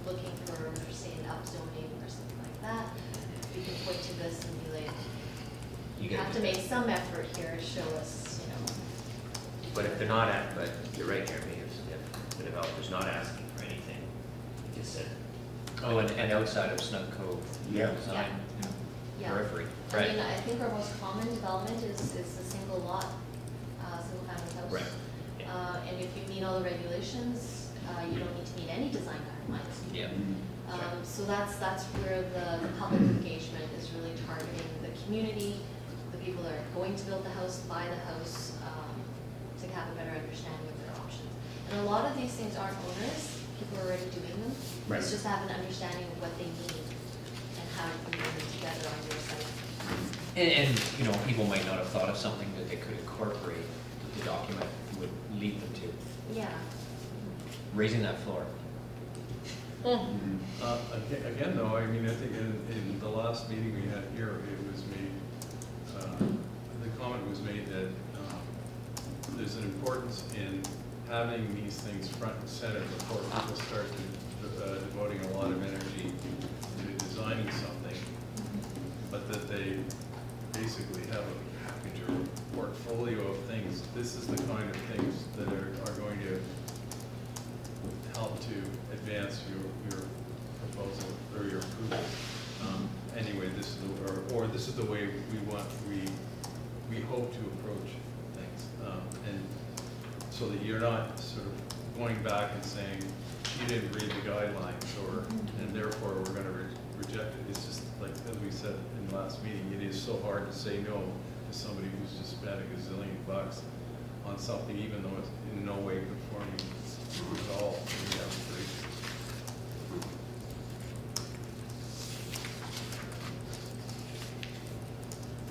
looking for, say, an upzoning or something like that, we can point to this and be like, you have to make some effort here to show us, But if they're not but you're right, Jeremy, if the developer's not asking for anything, you just said, Oh, and outside of Snug Cove. Yeah. Design yeah. periphery, I right? mean, I think our most common development is a single lot, single family house. Right. Yeah. And if you meet all the regulations, you don't need to meet any design guidelines. Yeah. So that's where the public engagement is really targeting the community, the people that are going to build the house, buy the house, to have a better understanding of their options. And a lot of these things aren't onerous, people are already doing them. Right. It's just to have an understanding of what they need and how you can bring them together on your site. And people might not have thought of something that they could incorporate that the document would lead them to. Yeah. Raising that floor. Again, though, I mean, I think in the last meeting we had here, it was made, the comment was made that there's an importance in having these things front and center before people start devoting a lot of energy to designing something, but that they basically have a package or portfolio of things. This is the kind of things that are going to help to advance your proposal or your approval. Anyway, this is the way we hope to approach things, and so that you're not sort of going back and saying you didn't read the guidelines, and therefore we're going to reject it. It's just like as we said in the last meeting, it is so hard to say no to somebody who's just spent $1 gazillion on something, even though it's in no way conforming at all to the application.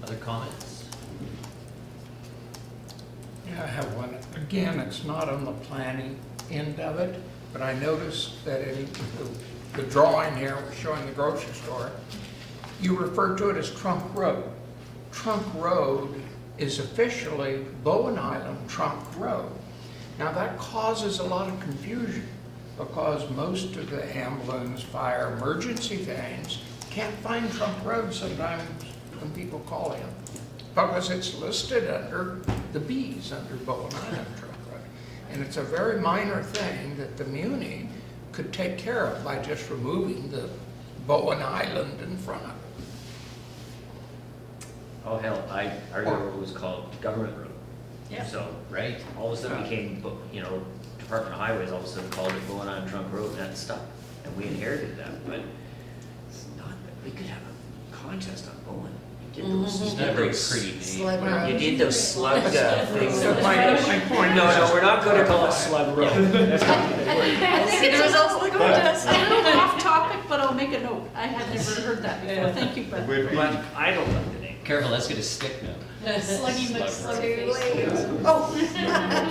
Other comments? Yeah, I have one. Again, it's not on the planning end of it, but I noticed that in the drawing here showing the grocery store, you refer to it as Trunk Road. Trunk Road is officially Bowen Island Trunk Road. Now that causes a lot of confusion because most of the ambulance, fire, emergency things can't find Trunk Road sometimes when people call in because it's listed under the B's under Bowen Island Trunk Road. And it's a very minor thing that the Muni could take care of by just removing the Bowen Island in front of it. Oh, hell, our road was called Government Road. Yeah. So, Right. all of a sudden became, Department of Highways all of a sudden called it Bowen Island Trunk Road, and that stuck. And we inherited that, but it's not, we could have a contest on Bowen. You did those. It's not a very pretty name. Slug road. You did those slug things. My point No, we're not gonna call it Slug Road. That's not the word. I think the results look gorgeous. A little off topic, but I'll make a note. I had never heard that before. Thank you, Brett. But I don't like the name. Careful, let's get a stick now. Sluggy Slug McSluggy road. face.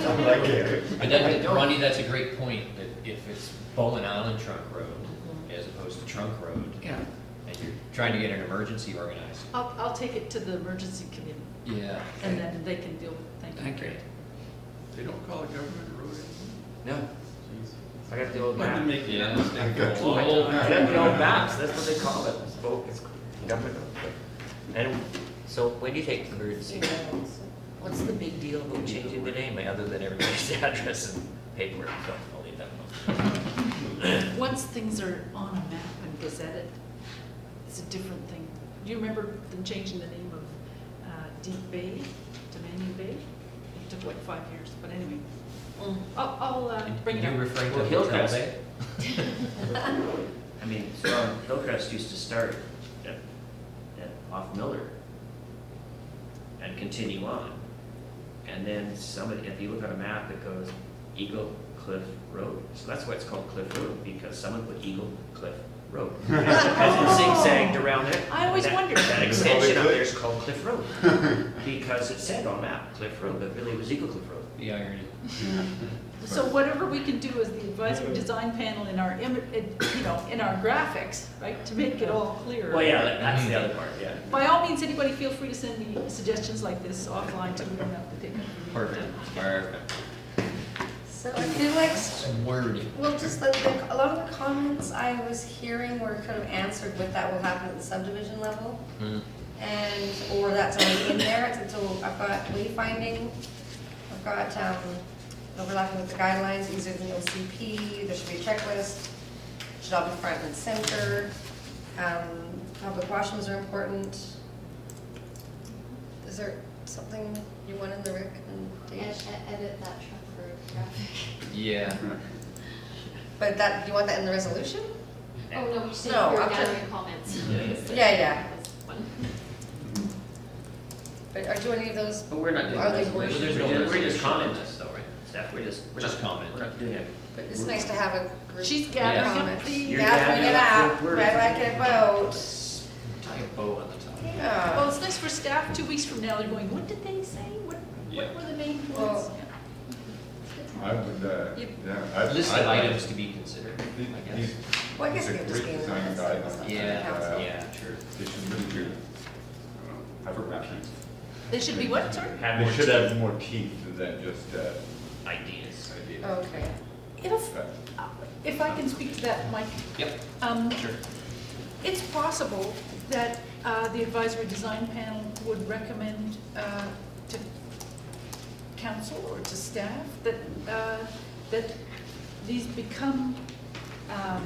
Something like it. But that, Ronnie, that's a great point, that if it's Bowen Island Trunk Road as opposed to Trunk Road, Yeah. and you're trying to get an emergency organized, I'll take it to the emergency committee. Yeah. and then they can deal with it. Thank you. They don't call it government road anymore? No, Jeez. I got the old I've been map. making Yeah. that mistake for a long I time. got the old maps, that's what they call it, it's government road. And so when do you take emergency? What's the big deal about changing the name other than everybody's address and paperwork? So I'll leave that alone. Once things are on a map and gazetted, it's a different thing. Do you remember them changing the name of Deep Bay to Manning Bay? It took like 5 years, but anyway. I'll bring it You up. referring to Well, Hotel Hillcrest. Bay? I mean, so Hillcrest used to start at, off Miller and continue on. And then somebody, if you look at a map, it goes Eagle Cliff Road. So that's why it's called Cliff Road, because someone put Eagle Cliff Road. Because it zigzagged around there. I always That- wondered. That extension up there is called Cliff Road. Because it said on map Cliff Road, but really it was Eagle Cliff Road. The irony. So whatever we can do as the advisory design panel in our, in our graphics, right, to make it all clear. Well, yeah, that's the other part, yeah. By all means, anybody feel free to send me suggestions like this offline too, and I'll take them. Perfect. Perfect. So I feel like, Wording. well, just a lot of the comments I was hearing were kind of answered with that will happen at the subdivision level. And, or that's already in there, so I've got wayfinding, I've got overlapping with the guidelines, easier than the OCP, there should be a checklist, should all be front and center, public washrooms are important. Is there something you want in the recommendation? Edit that truck road graphic. Yeah. But that, do you want that in the resolution? Oh, no, we should No, hear up to- gathering comments. Yeah. This one. But are do any of those, But we're not doing Are they resolution. words? There's no We're just resolution on commenting. this though, right? Staff, we're Just not, comment. we're not doing it. but it's nice to have a group. She's gathering up comment. the. You're Gathering it gathering up, up your right like it about. Tie a bow on the top. Well, Yeah. it's nice for staff, 2 weeks from now, they're going, what did they say? What Yeah. were the main points? Well, I would, You- yeah. List of items to be considered, These- I these- guess. Well, I guess these it are could just great be in the design minutes. guidelines. Yeah, Uh, yeah, true. They should really do, have a reference. They should be what, sorry? Have They more should teeth. have more teeth than just, Ideas. ideas. Okay. If I can speak to that, Mike. Yep, sure. It's possible that the advisory design panel would recommend to council or to staff that, that these become, I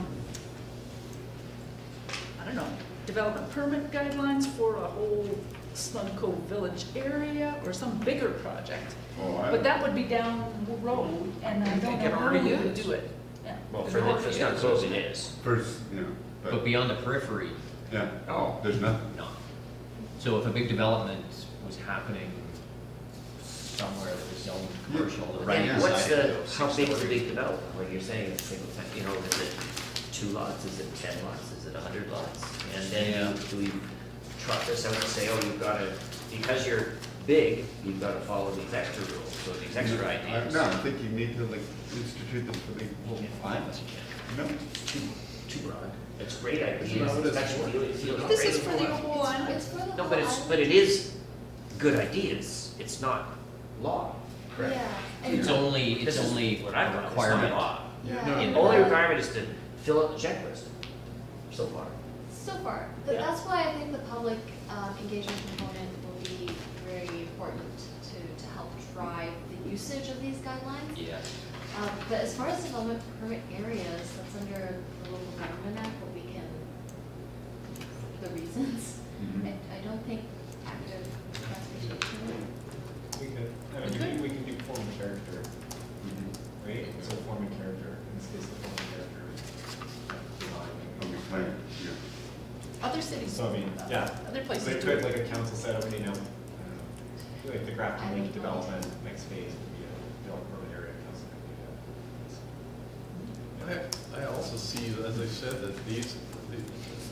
don't know, development permit guidelines for a whole Snug Cove Village area or some bigger project. Oh, But that would be down the road, and I don't think know it how already we would is. do it. Yeah. Well, for the, for Snug Cove it is. First, But but, beyond the periphery, yeah, oh, there's nothing. no. So if a big development was happening somewhere that was zoned commercial, the right And side what's of the, those how big is the 6 big development? When you're saying it's single, you know, is it 2 lots, is it 10 lots, is it 100 lots? And then Yeah. do we trot this out and say, oh, you've got to, because you're big, you've got to follow these extra rules, so these extra ideas. No, I think you need to like institute this for the whole island. No? Too broad. It's great ideas, Isn't that what it's especially for? feels This is great. for the whole island? It's for the No, whole but island. it is good ideas, it's not law, correct? Yeah. It's and- only, This it's is only what a I've got, it's not requirement. law. Yeah. The only requirement is to fill out the checklist, so far. So far, but Yeah. that's why I think the public engagement component will be very important to help drive the usage of these guidelines. Yeah. But as far as development permit areas, that's under the local government act, but we can, the reasons. I don't think active transportation. We could, we can do form and character, right? So form and character, in this case, the form and character is design. Okay, fine, yeah. Other cities. So I mean, yeah. Other places They do could, it. like a council set up, you know, like the Grafton Lake development, next phase would be a development permit area, council could do that. I also see, as I said, that these,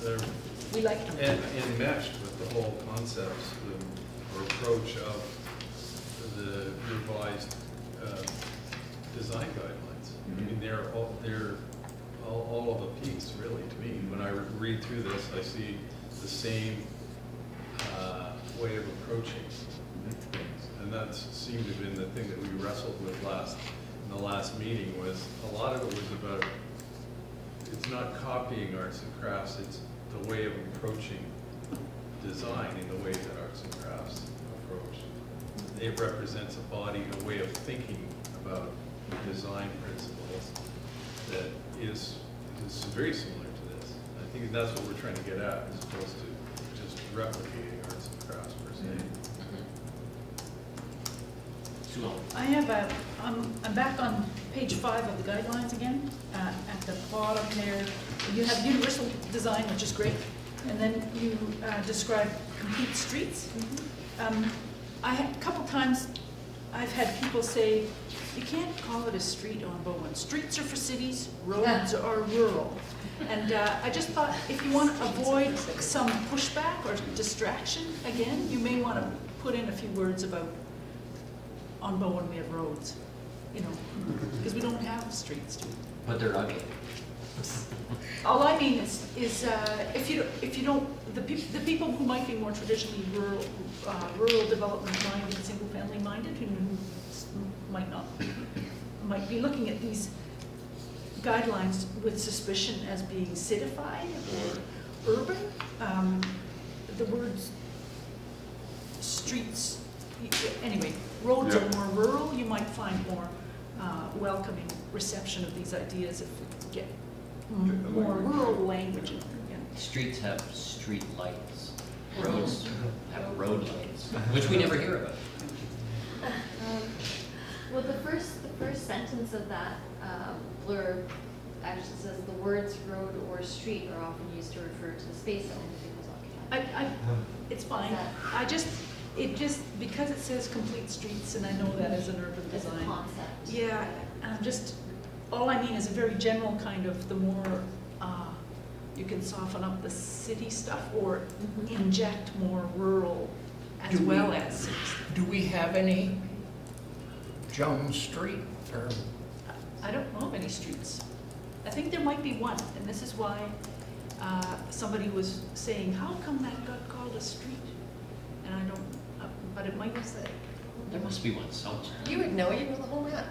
they're We like them. enmeshed with the whole concept or approach of the revised design guidelines. I mean, they're all of a piece, really, to me. When I read through this, I see the same way of approaching things. And that seemed to have been the thing that we wrestled with in the last meeting, was a lot of it was about, it's not copying arts and crafts, it's the way of approaching design in the way that arts and crafts approach. It represents a body, a way of thinking about design principles that is very similar to this. I think that's what we're trying to get at, as opposed to just replicating arts and crafts per se. So, I have I'm back on page 5 of the guidelines again. At the bottom there, you have universal design, which is great, and then you describe complete streets. A couple times I've had people say, you can't call it a street on Bowen. Streets are for cities, roads are rural. And I just thought, if you want to avoid some pushback or distraction, again, you may want to put in a few words about, on Bowen we have roads, you know, because we don't have streets, do we? but they're ugly. All I mean is if you don't, the people who might be more traditionally rural development minded, single family minded, who might be looking at these guidelines with suspicion as being citified or urban. The words streets, anyway, roads are more rural. You might find more welcoming reception of these ideas if we get more rural language. Streets have street lights. Roads have road lights, which we never hear about. Well, the first sentence of that blurb actually says the words road or street are often used to refer to the space that individuals occupy. It's fine. Is that- It just, because it says complete streets, and I know that as an urban As a design. concept. Yeah, all I mean is a very general kind of, the more you can soften up the city stuff or inject more rural as Do we- well as city stuff. Do we have any Jones Street or? I don't know of any streets. I think there might be one, and this is why somebody was saying, how come that got called a street? And I don't, but it might be said. There must be one somewhere. You would know, you know the whole map.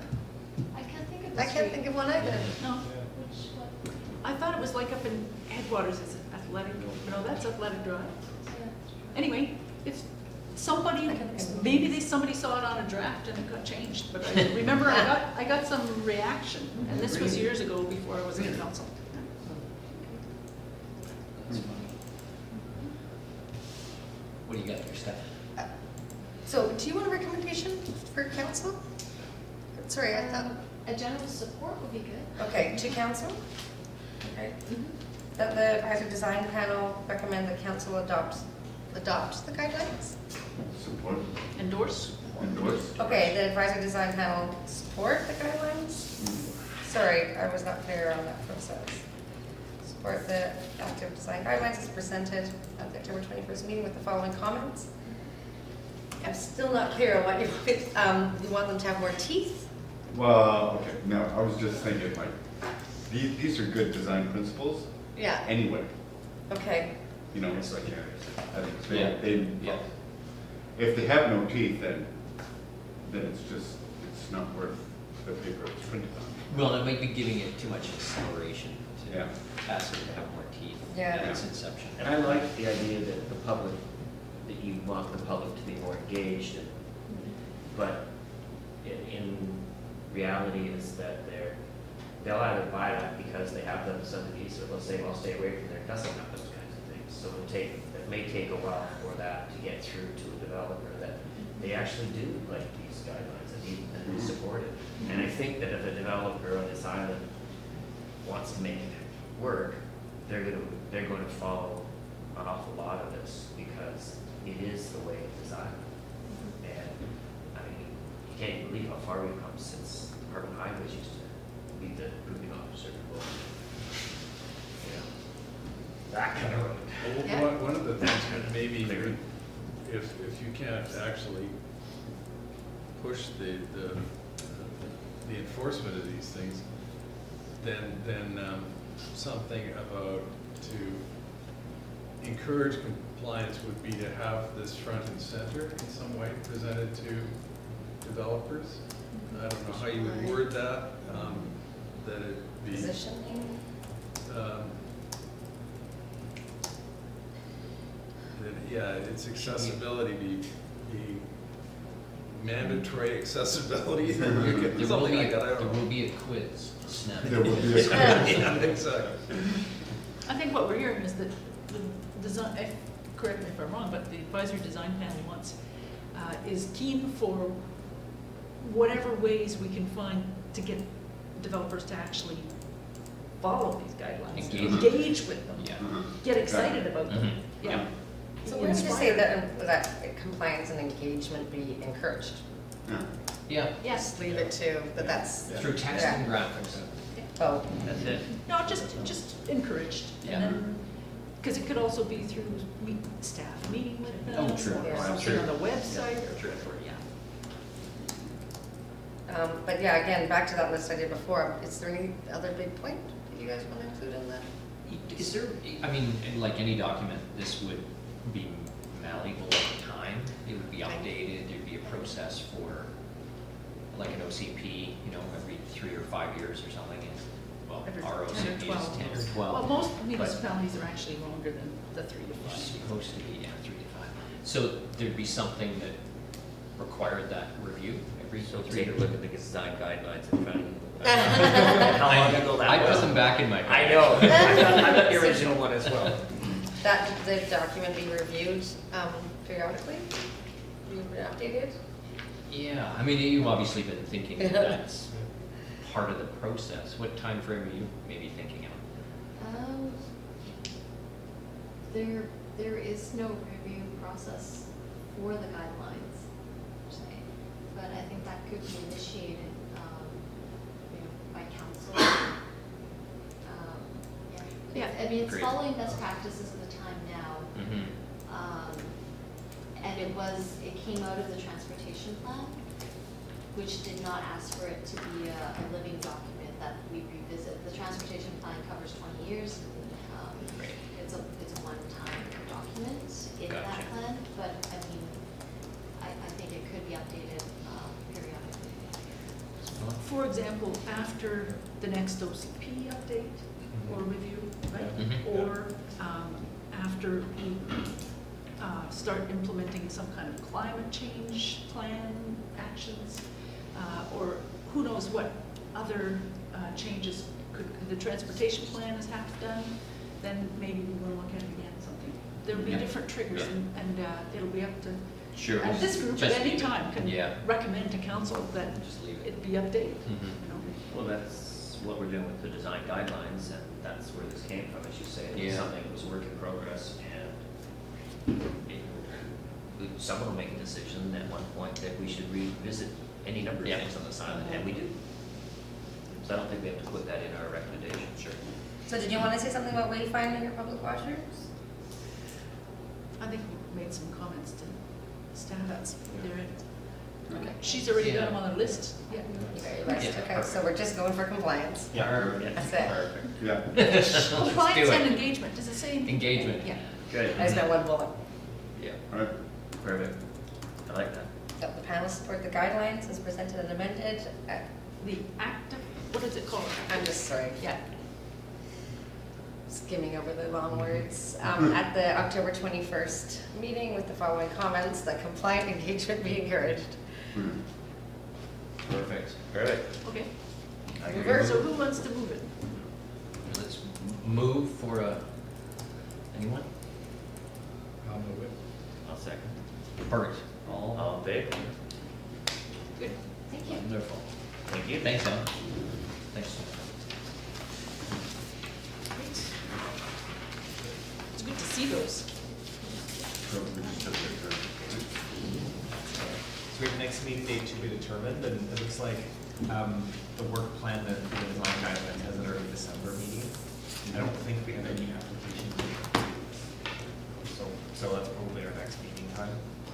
I can't think of the I can't street. think of one either. No, Which, what? I thought it was like up in Headwaters, is it Athletic? No, that's Athletic Drive. Anyway, it's somebody, maybe somebody saw it on a draft and it got changed, but I remember I got some reaction, and this was years ago before I was in council. That's funny. What do you got there, Steph? So, do you want a recommendation for council? Sorry, I thought, A general support would be good. okay, to council? Okay. That the advisory design panel recommend that council adopt the guidelines? Support, Endorse? endorse. Okay, the advisory design panel support the guidelines? Sorry, I was not clear on that process. Support the active design guidelines as presented at the October 21st meeting with the following comments. I'm still not clear on what you want them to have more teeth? Well, okay, no, I was just thinking like, these are good design principles Yeah, anyway, okay. you know, That's it's what like, you're- Yeah. if they have no teeth, then it's not worth the paper it's printed on. Well, it might be giving it too much acceleration to Yeah. ask it to have more teeth Yeah. at its inception. And I like the idea that the public, that you want the public to be more engaged, but in reality is that they'll either buy that because they have them some of these, or they'll say, well, stay away from there, it doesn't have those kinds of things. So it may take a while for that to get through to a developer, that they actually do like these guidelines and they support it. And I think that if a developer on this island wants to make it work, they're going to follow an awful lot of this because it is the way it's designed. And I mean, you can't even believe how far we've come since Department of Highways used to be the grouping officer for both. You know, that kind of road. Well, Yeah. one of the things that maybe, if you can't actually push the enforcement of these things, then something about to encourage compliance would be to have this front and center in some way presented to developers. I don't know how you would word that, that it be. Positioning? um, Yeah, its accessibility be mandatory accessibility. There will Something be, like that, I there don't know. will be a quiz, Snug. There will be a Yeah, exactly. I think what we're hearing is that the design, correct me if I'm wrong, but the advisory design panel wants, is keen for whatever ways we can find to get developers to actually follow these guidelines. Engage with them. Yeah. Get excited about them. Mhm. Yeah. So why don't you say that compliance and engagement be encouraged? Yeah. Yeah, Yes. Leave it to, but that's, through text and graphics. oh, That's it. No, just encouraged. Yeah. Because it could also be through staff meeting with them. Oh, true. Or Yeah. something on the website, True. or, yeah. but yeah, again, back to that list I did before, is there any other big point that you guys want to include in that? Is there, I mean, like any document, this would be malleable over time. It would be updated, there'd be a process for, like an OCP, you know, every 3 or 5 years or something. And, well, Every our 10 or OCP is 12. 10 or Well, 12. most municipalities are actually longer than the 3 to It's 5. supposed to be, yeah, 3 to 5. So there'd be something that required that review every So 3 take a years. look at the design guidelines in front of you. How long ago that I was? put them back in my. I know, I got the original one as well. That the document be reviewed periodically? Be updated? Yeah, I mean, you've obviously been thinking that that's part of the process. What time frame are you maybe thinking of? There is no review process for the guidelines, per se, but I think that could be initiated, by council. Yeah. I mean, it's Great. following best practices of the time now, Mm-hmm. and it came out of the transportation plan, which did not ask for it to be a living document that we revisit. The transportation plan covers 20 years. Great. It's a one-time document in Gotcha. that plan, but I mean, I think it could be updated periodically. For example, after the next OCP update or review, right? Mhm. Or after we start implementing some kind of climate change plan actions, or who knows what other changes could, the transportation plan is half done, then maybe we will look at it again, something. There'll be Yeah. different triggers Yeah. and it'll be up to, Sure. and this group at Just any leave it. time can Yeah. recommend to council that Just leave it. it be updated, Mhm. you know. Well, that's what we're doing with the design guidelines, and that's where this came from, as you say. It was Yeah. something that was a work in progress, and someone will make a decision at one point that we should revisit any number of Yeah. things on this island, and we do. So I don't think we have to put that in our recommendation. Sure. So did you want to say something about wayfinding or public washrooms? I think we made some comments to staff, that's, they're in. Okay. She's already got Yeah. them on her list, yeah. Very nice. Yeah, Okay, so we're just going for compliance. Perfect. That's it. Perfect. Yeah. Let's do Compliance and it. engagement, does it say? Engagement. Yeah. Good. I just got one bullet. Yeah, All right. perfect. I like that. So the panel support the guidelines as presented and amended. The active, what is it called? I'm just sorry, Yeah. skimming over the long words. At the October 21st meeting with the following comments, that compliant engagement be encouraged. Hmm. Perfect. Perfect. Okay, I agree. Reverse. so who wants to move it? Let's move for anyone? I'll move it. I'll second. Perfect. All in favor? Good. Thank you. Wonderful. Thank you. Thanks, Ellen. Thanks. Great. It's good to see those. So we just have to, So we have next meeting date to be determined, and it looks like the work plan that the design guidelines has an early December meeting. I don't think we have any application. So that's probably our next meeting time,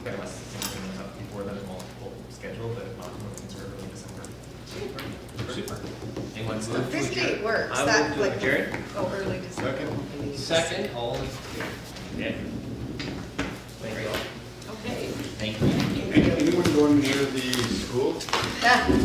unless something comes up before then, we'll schedule, but if not, we're looking for early December. Super. Anyone So move? this date works, I that move to like, adjourn. oh, early December. Second. Second, all in favor? Yeah. Yeah.